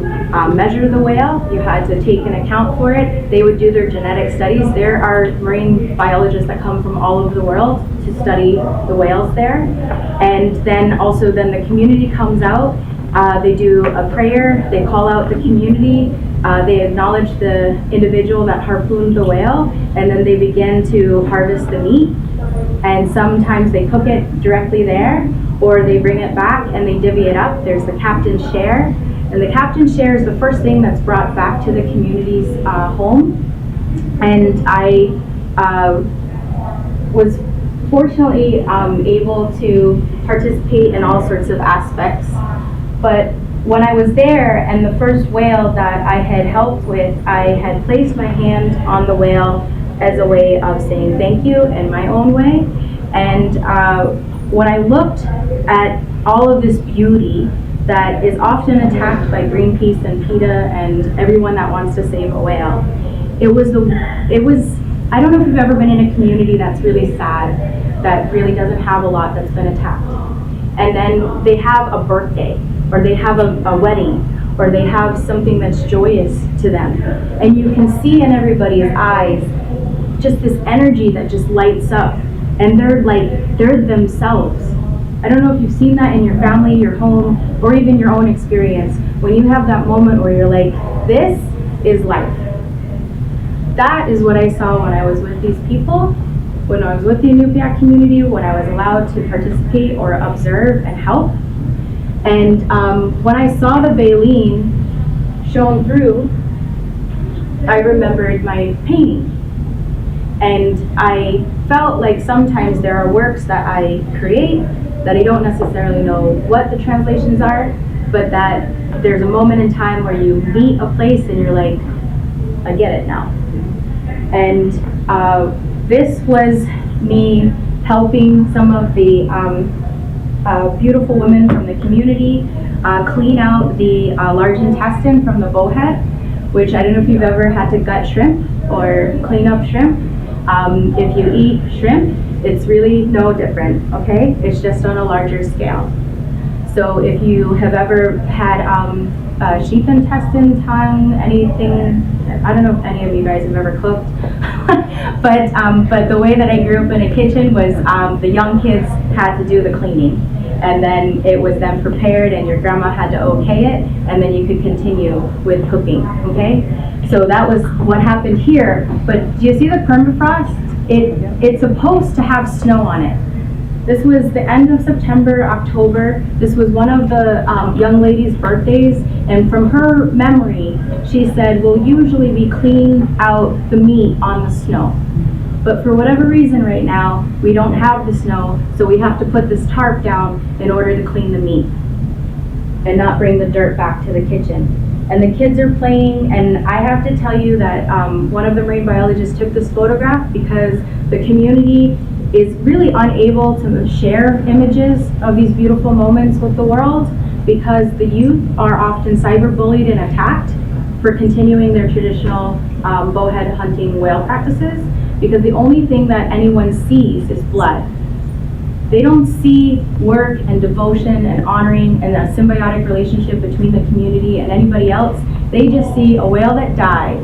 measure the whale, you had to take an account for it. They would do their genetic studies. There are marine biologists that come from all over the world to study the whales there. And then also the community comes out, they do a prayer, they call out the community, they acknowledge the individual that harpooned the whale, and then they begin to harvest the meat. And sometimes they cook it directly there, or they bring it back and they divvy it up. There's the captain's share, and the captain's share is the first thing that's brought back to the community's home. And I was fortunately able to participate in all sorts of aspects. But when I was there, and the first whale that I had helped with, I had placed my hand on the whale as a way of saying thank you in my own way. And when I looked at all of this beauty that is often attacked by Greenpeace and PETA and everyone that wants to save a whale, it was I don't know if you've ever been in a community that's really sad, that really doesn't have a lot that's been attacked. And then they have a birthday, or they have a wedding, or they have something that's joyous to them. And you can see in everybody's eyes just this energy that just lights up. And they're themselves. I don't know if you've seen that in your family, your home, or even your own experience. When you have that moment where you're like, this is life. That is what I saw when I was with these people, when I was with the Inupiaq community, when I was allowed to participate or observe and help. And when I saw the baleen shown through, I remembered my painting. And I felt like sometimes there are works that I create that I don't necessarily know what the translations are, but that there's a moment in time where you meet a place and you're like, I get it now. And this was me helping some of the beautiful women from the community clean out the large intestine from the bowhead, which I don't know if you've ever had to gut shrimp or clean up shrimp. If you eat shrimp, it's really no different, okay? It's just on a larger scale. So if you have ever had sheep intestine, tongue, anything, I don't know if any of you guys have ever cooked, but the way that I grew up in a kitchen was the young kids had to do the cleaning. And then it was then prepared and your grandma had to okay it, and then you could continue with cooking, okay? So that was what happened here. But do you see the permafrost? It's supposed to have snow on it. This was the end of September, October. This was one of the young lady's birthdays, and from her memory, she said, we'll usually be cleaning out the meat on the snow. But for whatever reason right now, we don't have the snow, so we have to put this tarp down in order to clean the meat and not bring the dirt back to the kitchen. And the kids are playing, and I have to tell you that one of the marine biologists took this photograph because the community is really unable to share images of these beautiful moments with the world because the youth are often cyberbullied and attacked for continuing their traditional bowhead hunting whale practices, because the only thing that anyone sees is blood. They don't see work and devotion and honoring and a symbiotic relationship between the community and anybody else. They just see a whale that died.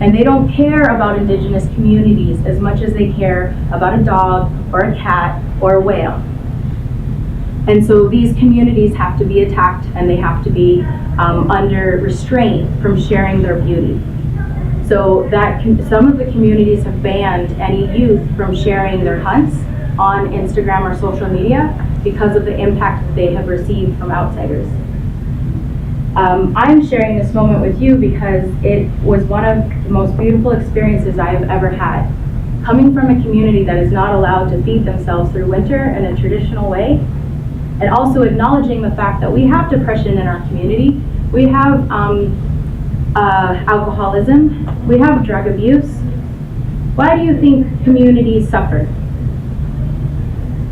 And they don't care about indigenous communities as much as they care about a dog or a cat or a whale. And so these communities have to be attacked, and they have to be under restraint from sharing their beauty. So that some of the communities have banned any youth from sharing their hunts on Instagram or social media because of the impact that they have received from outsiders. I'm sharing this moment with you because it was one of the most beautiful experiences I have ever had. Coming from a community that is not allowed to feed themselves through winter in a traditional way, and also acknowledging the fact that we have depression in our community, we have alcoholism, we have drug abuse. Why do you think communities suffer?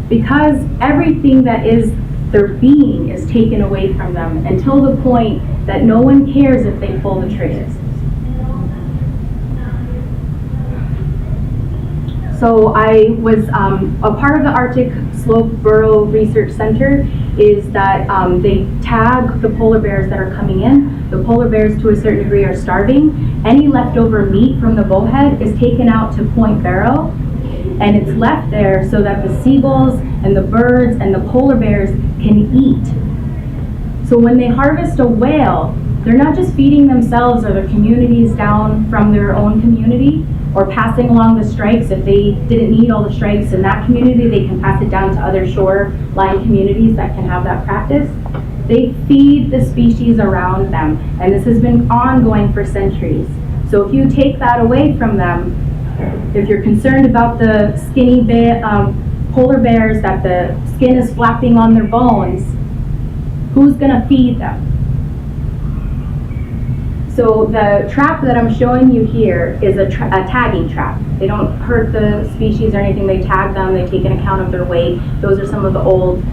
Because everything that is their being is taken away from them until the point that no one cares if they pull the triggers. So I was a part of the Arctic Slope Burrow Research Center is that they tag the polar bears that are coming in. The polar bears to a certain degree are starving. Any leftover meat from the bowhead is taken out to Point Barrow, and it's left there so that the seagulls and the birds and the polar bears can eat. So when they harvest a whale, they're not just feeding themselves or their communities down from their own community, or passing along the strikes. If they didn't need all the strikes in that community, they can pass it down to other shoreline communities that can have that practice. They feed the species around them, and this has been ongoing for centuries. So if you take that away from them, if you're concerned about the skinny polar bears, that the skin is flapping on their bones, who's gonna feed them? So the trap that I'm showing you here is a tagging trap. They don't hurt the species or anything, they tag them, they take an account of their weight. Those are some of the old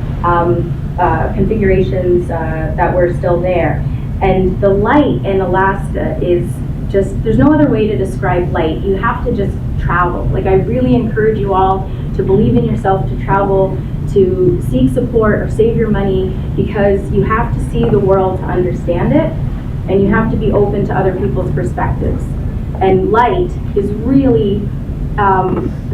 configurations that were still there. And the light in Alaska is just, there's no other way to describe light. You have to just travel. Like, I really encourage you all to believe in yourself, to travel, to seek support or save your money, because you have to see the world to understand it, and you have to be open to other people's perspectives. And light is really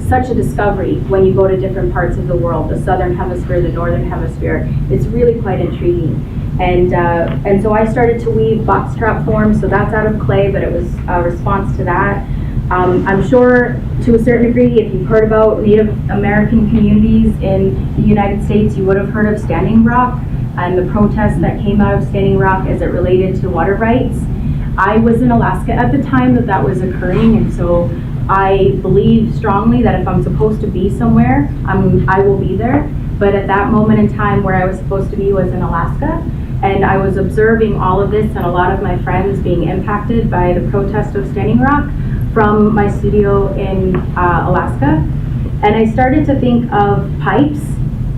such a discovery when you go to different parts of the world, the southern hemisphere, the northern hemisphere. It's really quite intriguing. And so I started to weave box trap forms, so that's out of clay, but it was a response to that. I'm sure to a certain degree, if you've heard about Native American communities in the United States, you would have heard of Standing Rock and the protests that came out of Standing Rock as it related to water rights. I was in Alaska at the time that was occurring, and so I believe strongly that if I'm supposed to be somewhere, I will be there. But at that moment in time where I was supposed to be was in Alaska, and I was observing all of this and a lot of my friends being impacted by the protest of Standing Rock from my studio in Alaska. And I started to think of pipes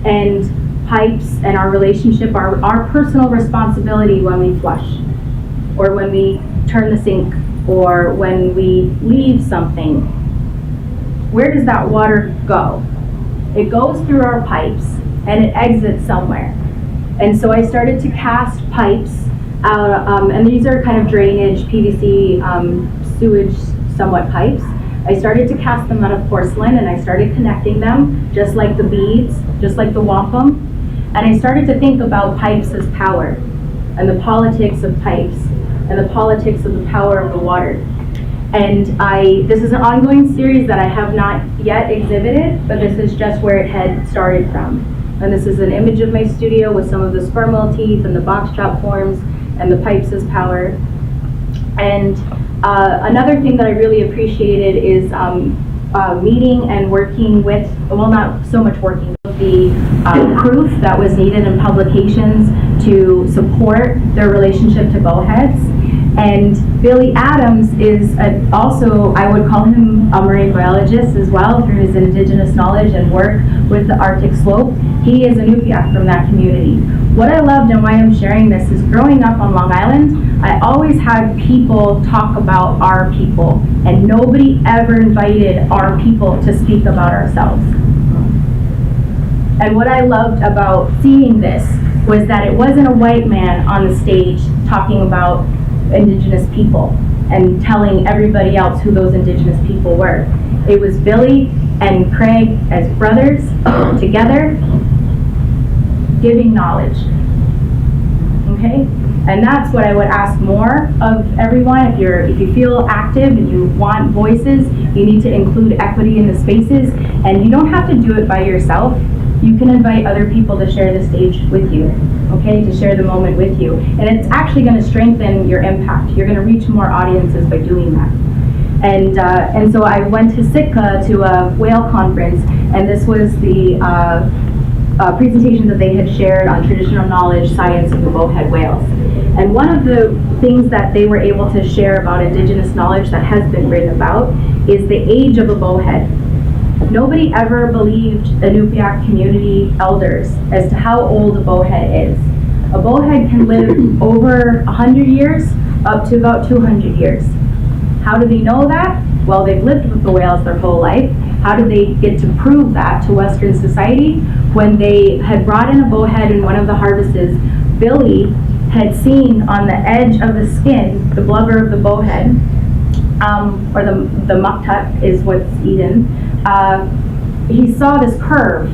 and our relationship, our personal responsibility when we flush, or when we turn the sink, or when we leave something. Where does that water go? It goes through our pipes and it exits somewhere. And so I started to cast pipes out, and these are kind of drainage, PVC, sewage, somewhat pipes. I started to cast them out of porcelain, and I started connecting them, just like the beads, just like the wampum. And I started to think about pipes as power, and the politics of pipes, and the politics of the power of the water. And this is an ongoing series that I have not yet exhibited, but this is just where it had started from. And this is an image of my studio with some of the spermal teeth and the box trap forms and the pipes as power. And another thing that I really appreciated is meeting and working with, well, not so much working, with the proof that was needed in publications to support their relationship to bowheads. And Billy Adams is also, I would call him a marine biologist as well, through his indigenous knowledge and work with the Arctic slope. He is a Inupiaq from that community. What I loved and why I'm sharing this is growing up on Long Island, I always had people talk about our people, and nobody ever invited our people to speak about ourselves. And what I loved about seeing this was that it wasn't a white man on the stage talking about Indigenous people and telling everybody else who those Indigenous people were. It was Billy and Craig as brothers together giving knowledge. Okay? And that's what I would ask more of everyone. If you feel active and you want voices, you need to include equity in the spaces, and you don't have to do it by yourself. You can invite other people to share the stage with you, okay, to share the moment with you. And it's actually going to strengthen your impact. You're going to reach more audiences by doing that. And so I went to Sitka to a whale conference, and this was the presentation that they had shared on traditional knowledge, science of the bowhead whales. And one of the things that they were able to share about Indigenous knowledge that has been written about is the age of a bowhead. Nobody ever believed Inupiaq community elders as to how old a bowhead is. A bowhead can live over 100 years up to about 200 years. How do they know that? Well, they've lived with the whales their whole life. How did they get to prove that to Western society? When they had brought in a bowhead in one of the harvests, Billy had seen on the edge of the skin, the blubber of the bowhead, or the muktut is what's eaten, he saw this curve.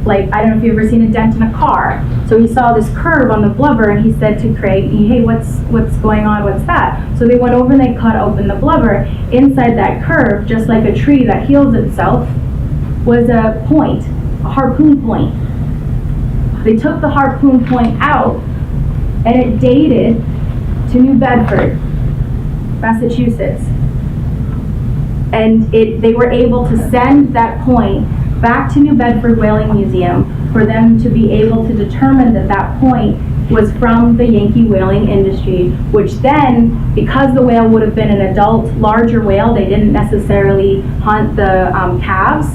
Like, I don't know if you've ever seen a dent in a car. So he saw this curve on the blubber, and he said to Craig, hey, what's going on? What's that? So they went over and they cut open the blubber. Inside that curve, just like a tree that heals itself, was a point, a harpoon point. They took the harpoon point out, and it dated to New Bedford, Massachusetts. And they were able to send that point back to New Bedford Whaling Museum for them to be able to determine that that point was from the Yankee whaling industry, which then, because the whale would have been an adult, larger whale, they didn't necessarily hunt the calves,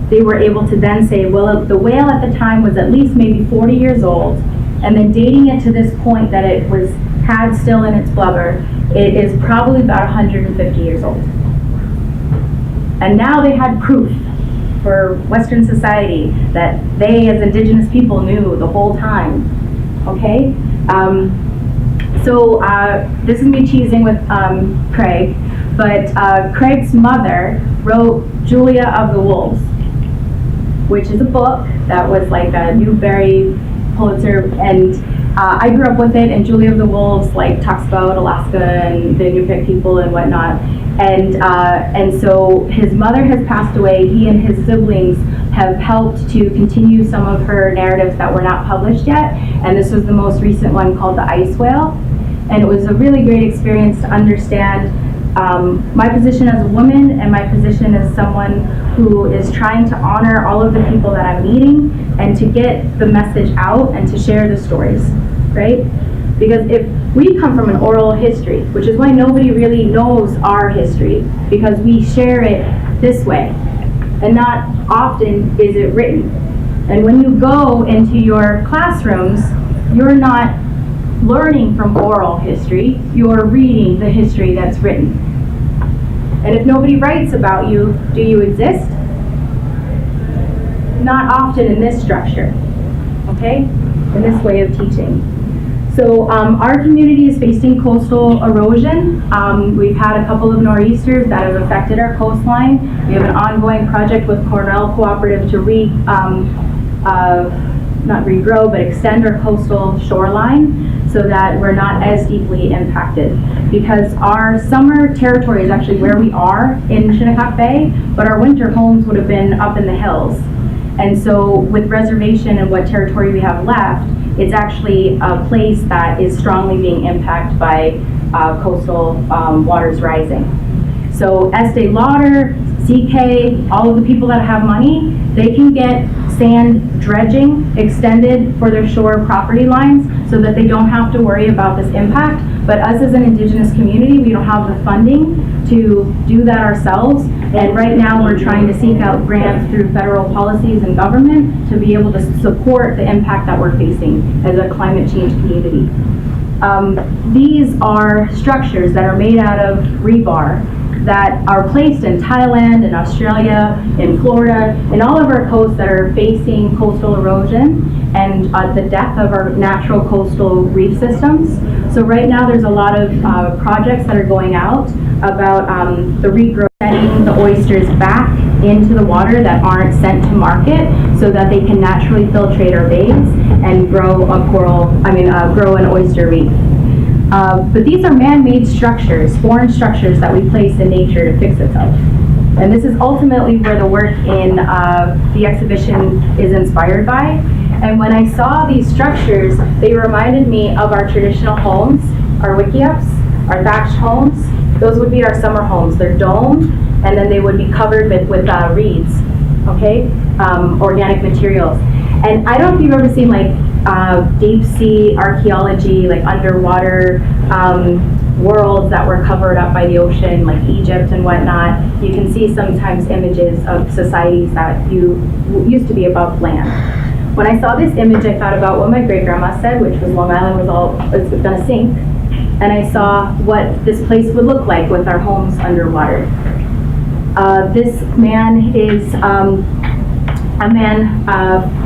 they were able to then say, well, the whale at the time was at least maybe 40 years old, and then dating it to this point that it had still in its blubber, it is probably about 150 years old. And now they had proof for Western society that they as Indigenous people knew the whole time, okay? So this is me teasing with Craig, but Craig's mother wrote Julia of the Wolves, which is a book that was like a Newbery Pulitzer, and I grew up with it, and Julia of the Wolves like talks about Alaska and the Inupiaq people and whatnot. And so his mother has passed away. He and his siblings have helped to continue some of her narratives that were not published yet. And this was the most recent one called The Ice Whale. And it was a really great experience to understand my position as a woman and my position as someone who is trying to honor all of the people that I'm meeting and to get the message out and to share the stories, right? Because if we come from an oral history, which is why nobody really knows our history, because we share it this way, and not often is it written. And when you go into your classrooms, you're not learning from oral history, you're reading the history that's written. And if nobody writes about you, do you exist? Not often in this structure, okay? In this way of teaching. So our community is facing coastal erosion. We've had a couple of nor'easters that have affected our coastline. We have an ongoing project with Cornell Cooperative to not regrow, but extend our coastal shoreline. so that we're not as deeply impacted. Because our summer territory is actually where we are in Shinnecock Bay, but our winter homes would have been up in the hills. And so with reservation and what territory we have left, it's actually a place that is strongly being impacted by coastal waters rising. So Estee Lauder, CK, all of the people that have money, they can get sand dredging extended for their shore property lines so that they don't have to worry about this impact. But us as an Indigenous community, we don't have the funding to do that ourselves. And right now we're trying to seek out grants through federal policies and government to be able to support the impact that we're facing as a climate change community. These are structures that are made out of rebar that are placed in Thailand, in Australia, in Florida, in all of our coasts that are facing coastal erosion and the death of our natural coastal reef systems. So right now there's a lot of projects that are going out about the regrowth, setting the oysters back into the water that aren't sent to market so that they can naturally filtrate our bays and grow grow an oyster reef. But these are man-made structures, foreign structures that we place in nature to fix itself. And this is ultimately where the work in the exhibition is inspired by. And when I saw these structures, they reminded me of our traditional homes, our wickiups, our thatched homes. Those would be our summer homes. They're domed, and then they would be covered with reeds, okay, organic materials. And I don't know if you've ever seen like deep sea archaeology, like underwater worlds that were covered up by the ocean, like Egypt and whatnot. You can see sometimes images of societies that used to be above land. When I saw this image, I thought about what my great-grandma said, which was Long Island was going to sink. And I saw what this place would look like with our homes underwater. This man is a man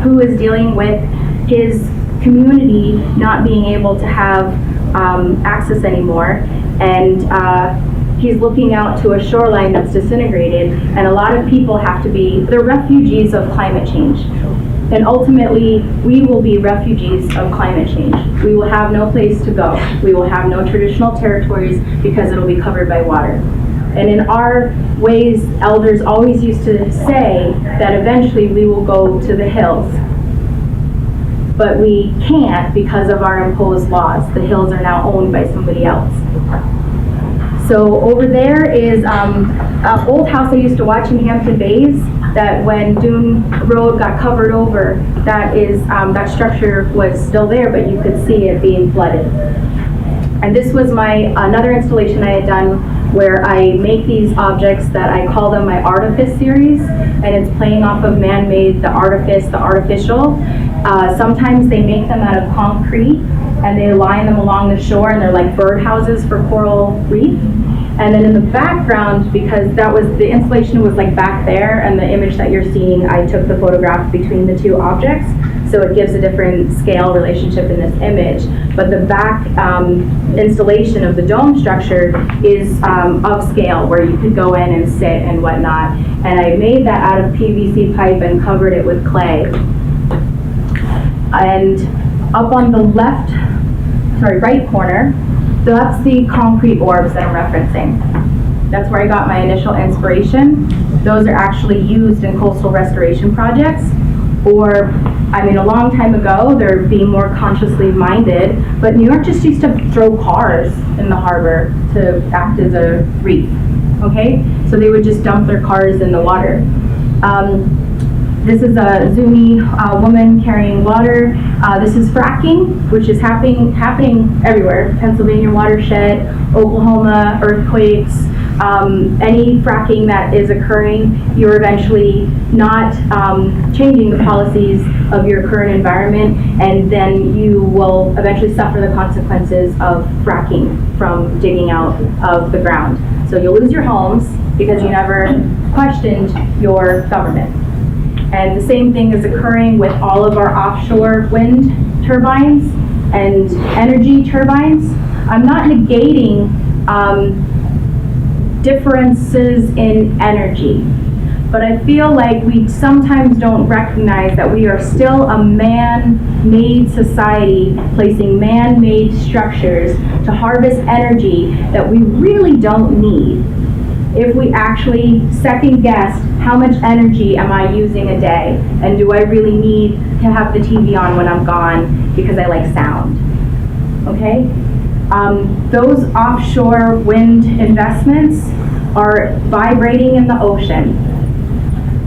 who is dealing with his community not being able to have access anymore, and he's looking out to a shoreline that's disintegrated, and a lot of people they're refugees of climate change. And ultimately, we will be refugees of climate change. We will have no place to go. We will have no traditional territories because it'll be covered by water. And in our ways, elders always used to say that eventually we will go to the hills. But we can't because of our imposed laws. The hills are now owned by somebody else. So over there is an old house I used to watch in Hampton Bays that when Dune Road got covered over, that structure was still there, but you could see it being flooded. And this was another installation I had done where I make these objects that I call them my Artifice series, and it's playing off of man-made, the artifice, the artificial. Sometimes they make them out of concrete and they line them along the shore, and they're like birdhouses for coral reef. And then in the background, because the installation was like back there, and the image that you're seeing, I took the photograph between the two objects, so it gives a different scale relationship in this image. But the back installation of the dome structure is upscale, where you could go in and sit and whatnot. And I made that out of PVC pipe and covered it with clay. And up on the right corner, that's the concrete orbs that I'm referencing. That's where I got my initial inspiration. Those are actually used in coastal restoration projects. Or, a long time ago, they're being more consciously minded, but New York just used to throw cars in the harbor to act as a reef, okay? So they would just dump their cars in the water. This is a Zuni woman carrying water. This is fracking, which is happening everywhere. Pennsylvania watershed, Oklahoma, earthquakes, any fracking that is occurring, you're eventually not changing the policies of your current environment, and then you will eventually suffer the consequences of fracking from digging out of the ground. So you'll lose your homes because you never questioned your government. And the same thing is occurring with all of our offshore wind turbines and energy turbines. I'm not negating differences in energy, but I feel like we sometimes don't recognize that we are still a man-made society, placing man-made structures to harvest energy that we really don't need. If we actually second guess how much energy am I using a day, and do I really need to have the TV on when I'm gone because I like sound, okay? Those offshore wind investments are vibrating in the ocean.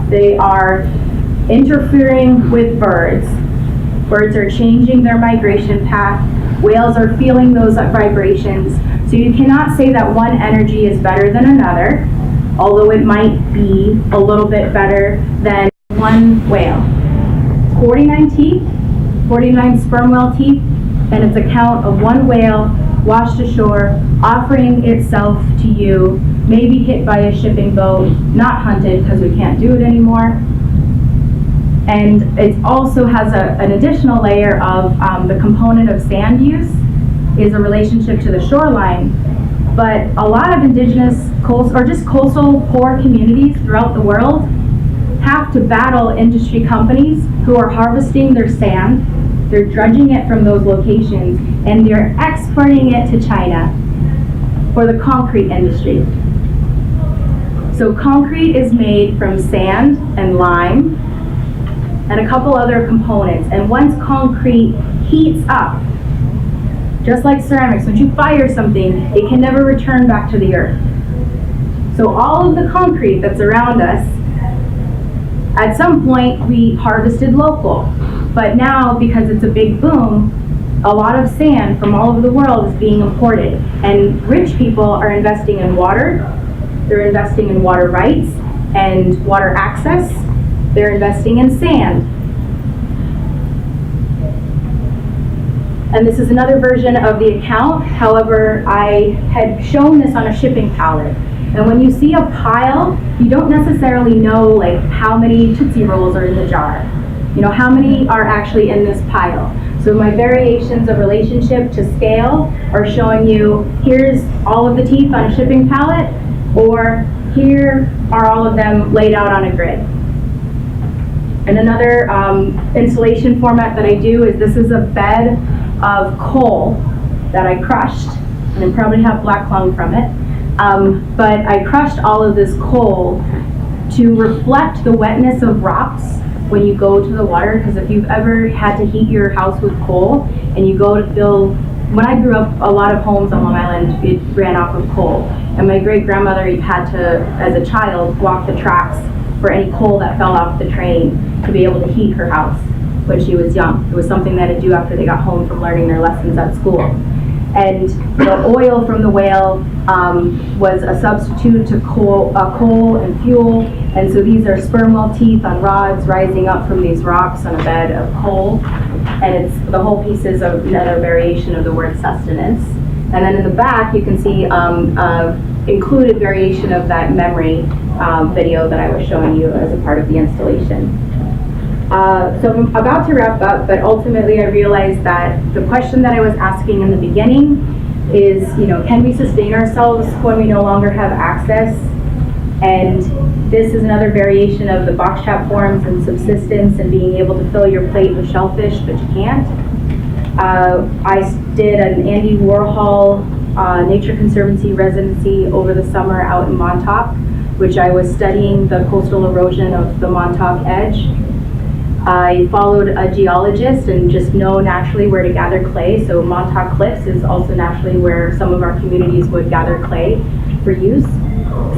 They are interfering with birds. Birds are changing their migration path. Whales are feeling those vibrations. So you cannot say that one energy is better than another, although it might be a little bit better than one whale. 49 teeth, 49 sperm whale teeth, and it's a count of one whale washed ashore, offering itself to you, maybe hit by a shipping boat, not hunted because we can't do it anymore. And it also has an additional layer of the component of sand use is a relationship to the shoreline. But a lot of indigenous or just coastal poor communities throughout the world have to battle industry companies who are harvesting their sand. They're dredging it from those locations, and they're exporting it to China for the concrete industry. So concrete is made from sand and lime and a couple other components. And once concrete heats up, just like ceramics, when you fire something, it can never return back to the earth. So all of the concrete that's around us, at some point we harvested local. But now, because it's a big boom, a lot of sand from all over the world is being imported. And rich people are investing in water, they're investing in water rights and water access, they're investing in sand. And this is another version of the account. However, I had shown this on a shipping pallet. And when you see a pile, you don't necessarily know like how many Tootsie Rolls are in the jar. You know, how many are actually in this pile. So my variations of relationship to scale are showing you, here's all of the teeth on a shipping pallet, or here are all of them laid out on a grid. And another installation format that I do is this is a bed of coal that I crushed, and I probably have black lung from it. But I crushed all of this coal to reflect the wetness of rocks when you go to the water, because if you've ever had to heat your house with coal and you go to fill, when I grew up, a lot of homes on Long Island, it ran off of coal. And my great-grandmother had to, as a child, walk the tracks for any coal that fell off the train to be able to heat her house when she was young. It was something that they do after they got home from learning their lessons at school. And the oil from the whale was a substitute to coal and fuel. And so these are sperm whale teeth on rods rising up from these rocks on a bed of coal. And it's the whole piece is another variation of the word sustenance. And then in the back, you can see included variation of that memory video that I was showing you as a part of the installation. So I'm about to wrap up, but ultimately I realized that the question that I was asking in the beginning is, you know, can we sustain ourselves when we no longer have access? And this is another variation of the box trap forms and subsistence and being able to fill your plate with shellfish, but you can't. I did an Andy Warhol Nature Conservancy residency over the summer out in Montauk, which I was studying the coastal erosion of the Montauk edge. I followed a geologist and just know naturally where to gather clay. So Montauk Cliffs is also naturally where some of our communities would gather clay for use.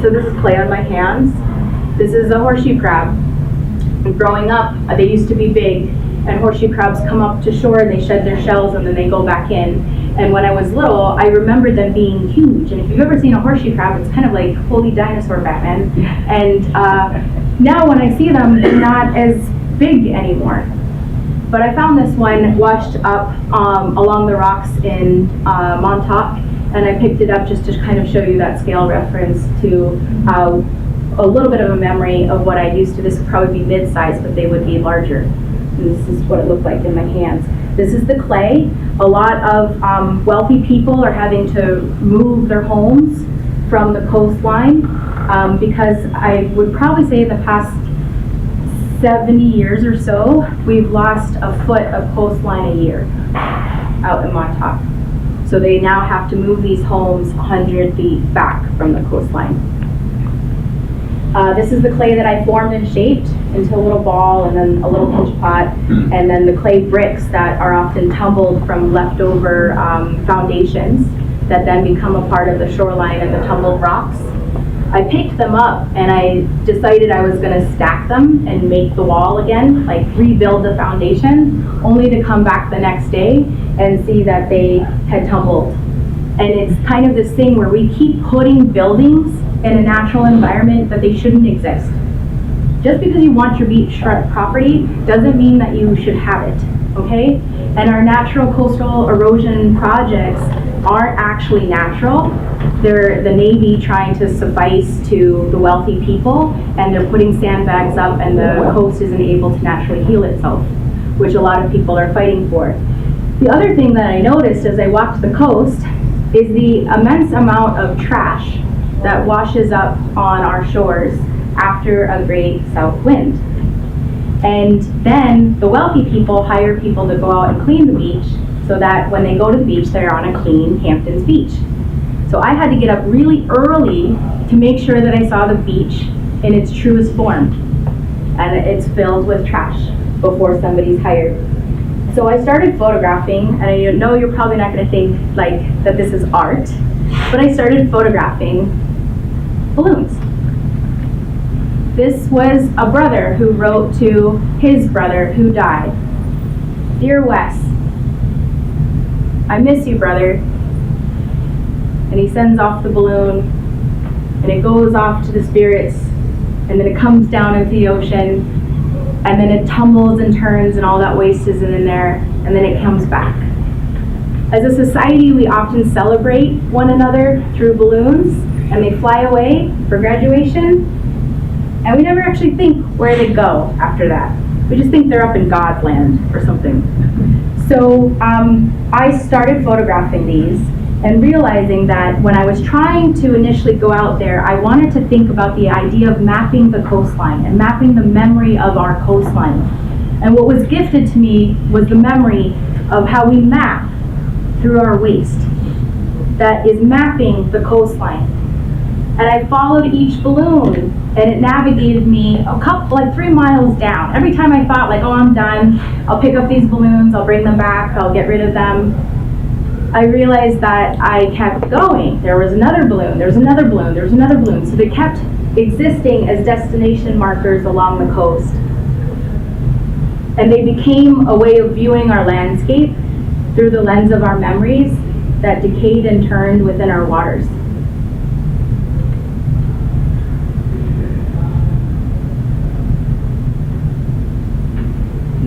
So this is clay on my hands. This is a horseshoe crab. And growing up, they used to be big, and horseshoe crabs come up to shore and they shed their shells and then they go back in. And when I was little, I remembered them being huge. And if you've ever seen a horseshoe crab, it's kind of like holy dinosaur Batman. And now when I see them, they're not as big anymore. But I found this one washed up along the rocks in Montauk, and I picked it up just to kind of show you that scale reference to a little bit of a memory of what I used to. This would probably be mid-size, but they would be larger. And this is what it looked like in my hands. This is the clay. A lot of wealthy people are having to move their homes from the coastline because I would probably say the past 70 years or so, we've lost a foot of coastline a year out in Montauk. So they now have to move these homes 100 feet back from the coastline. This is the clay that I formed and shaped into a little ball and then a little pinch pot, and then the clay bricks that are often tumbled from leftover foundations that then become a part of the shoreline and the tumbled rocks. I picked them up and I decided I was going to stack them and make the wall again, like rebuild the foundation, only to come back the next day and see that they had tumbled. And it's kind of this thing where we keep putting buildings in a natural environment that they shouldn't exist. Just because you want your beachfront property doesn't mean that you should have it, okay? And our natural coastal erosion projects aren't actually natural. They're the Navy trying to suffice to the wealthy people, and they're putting sandbags up and the coast isn't able to naturally heal itself, which a lot of people are fighting for. The other thing that I noticed as I walked the coast is the immense amount of trash that washes up on our shores after a great south wind. And then the wealthy people hire people to go out and clean the beach so that when they go to the beach, they're on a clean Hamptons beach. So I had to get up really early to make sure that I saw the beach in its truest form. And it's filled with trash before somebody's hired. So I started photographing, and I know you're probably not going to think like that this is art, but I started photographing balloons. This was a brother who wrote to his brother who died. Dear Wes, I miss you, brother. And he sends off the balloon, and it goes off to the spirits, and then it comes down into the ocean, and then it tumbles and turns, and all that waste is in there, and then it comes back. As a society, we often celebrate one another through balloons, and they fly away for graduation, and we never actually think where they go after that. We just think they're up in God's land or something. So I started photographing these and realizing that when I was trying to initially go out there, I wanted to think about the idea of mapping the coastline and mapping the memory of our coastline. And what was gifted to me was the memory of how we map through our waste. That is mapping the coastline. And I followed each balloon, and it navigated me like 3 miles down. Every time I thought like, oh, I'm done, I'll pick up these balloons, I'll bring them back, I'll get rid of them, I realized that I kept going. There was another balloon, there was another balloon, there was another balloon. So they kept existing as destination markers along the coast. And they became a way of viewing our landscape through the lens of our memories that decayed and turned within our waters.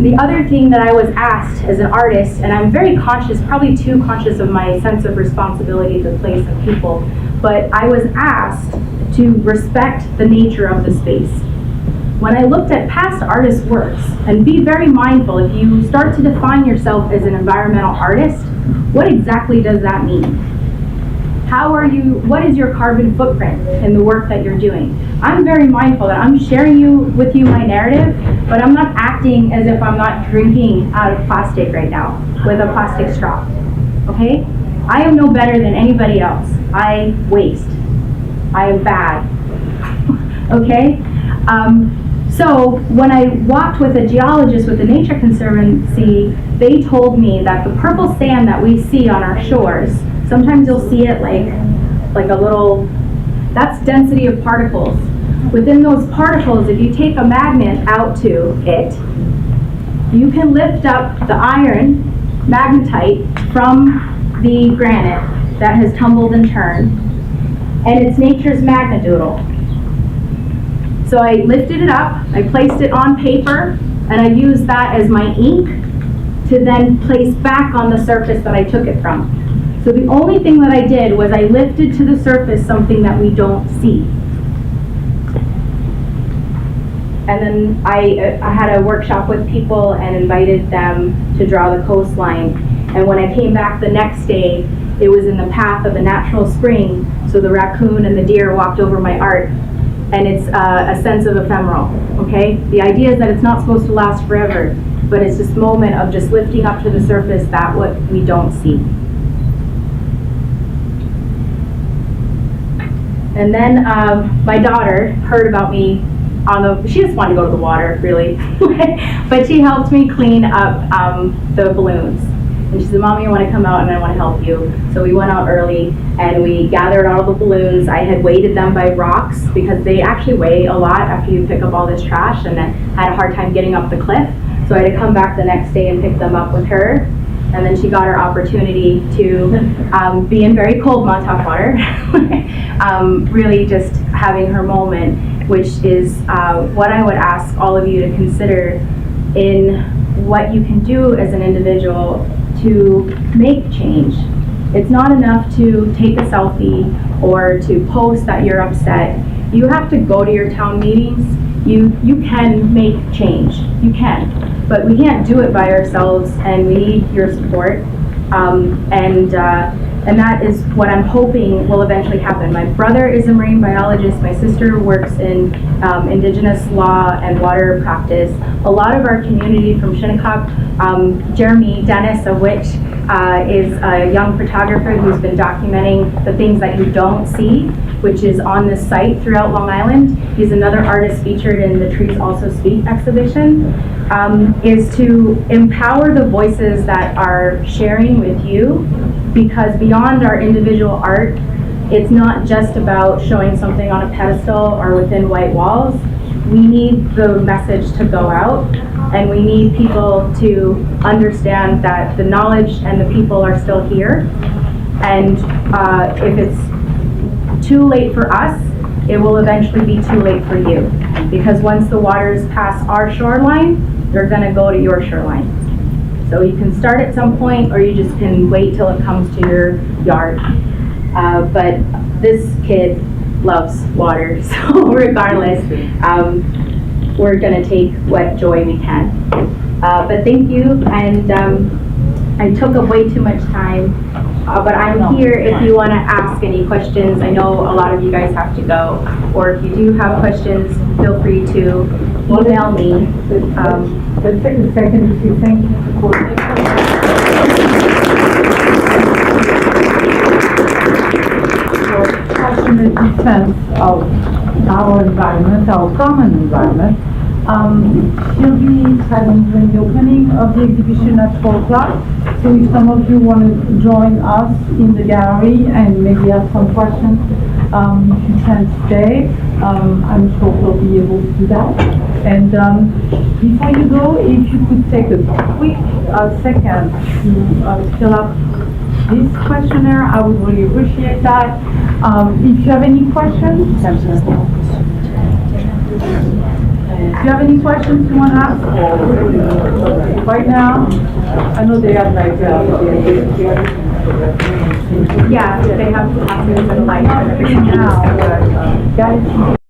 The other thing that I was asked as an artist, and I'm very conscious, probably too conscious of my sense of responsibility to place and people, but I was asked to respect the nature of the space. When I looked at past artists' works, and be very mindful, if you start to define yourself as an environmental artist, what exactly does that mean? What is your carbon footprint in the work that you're doing? I'm very mindful that I'm sharing with you my narrative, but I'm not acting as if I'm not drinking out of plastic right now with a plastic straw, okay? I am no better than anybody else. I waste. I am bad, okay? So when I walked with a geologist with the Nature Conservancy, they told me that the purple sand that we see on our shores, sometimes you'll see it like a little, that's density of particles. Within those particles, if you take a magnet out to it, you can lift up the iron magnetite from the granite that has tumbled and turned, and it's nature's magnadoodle. So I lifted it up, I placed it on paper, and I used that as my ink to then place back on the surface that I took it from. So the only thing that I did was I lifted to the surface something that we don't see. And then I had a workshop with people and invited them to draw the coastline. And when I came back the next day, it was in the path of a natural spring, so the raccoon and the deer walked over my art. and it's a sense of ephemeral, okay? The idea is that it's not supposed to last forever, but it's this moment of just lifting up to the surface that what we don't see. And then my daughter heard about me she just wanted to go to the water, really, but she helped me clean up the balloons. And she said, Mommy, I want to come out and I want to help you. So we went out early and we gathered all the balloons. I had weighted them by rocks because they actually weigh a lot after you pick up all this trash, and then had a hard time getting up the cliff. So I had to come back the next day and pick them up with her. And then she got her opportunity to be in very cold Montauk water, really just having her moment, which is what I would ask all of you to consider in what you can do as an individual to make change. It's not enough to take a selfie or to post that you're upset. You have to go to your town meetings. You can make change. You can. But we can't do it by ourselves, and we need your support. And that is what I'm hoping will eventually happen. My brother is a marine biologist. My sister works in indigenous law and water practice. A lot of our community from Shinnecock, Jeremy Dennis, of which is a young photographer who's been documenting the things that you don't see, which is on this site throughout Long Island. He's another artist featured in the Trees Also Speak exhibition, is to empower the voices that are sharing with you, because beyond our individual art, it's not just about showing something on a pedestal or within white walls. We need the message to go out, and we need people to understand that the knowledge and the people are still here. And if it's too late for us, it will eventually be too late for you. Because once the waters pass our shoreline, they're gonna go to your shoreline. So you can start at some point, or you just can wait till it comes to your yard. But this kid loves water, so regardless, we're gonna take what joy we can. But thank you, and I took up way too much time, but I'm here if you wanna ask any questions. I know a lot of you guys have to go, or if you do have questions, feel free to email me. Let's take a second to say thank you to Courtney. Passionate defense of our environment, our common environment. She'll be present during the opening of the exhibition at 4 o'clock. So if some of you want to join us in the gallery and maybe have some questions, if you can stay, I'm sure we'll be able to do that. And before you go, if you could take a quick second to fill up this questionnaire, I would really appreciate that. If you have any questions, do you have any questions you want to ask right now? I know they have like Yeah, they have classes and lights and everything now, but guys.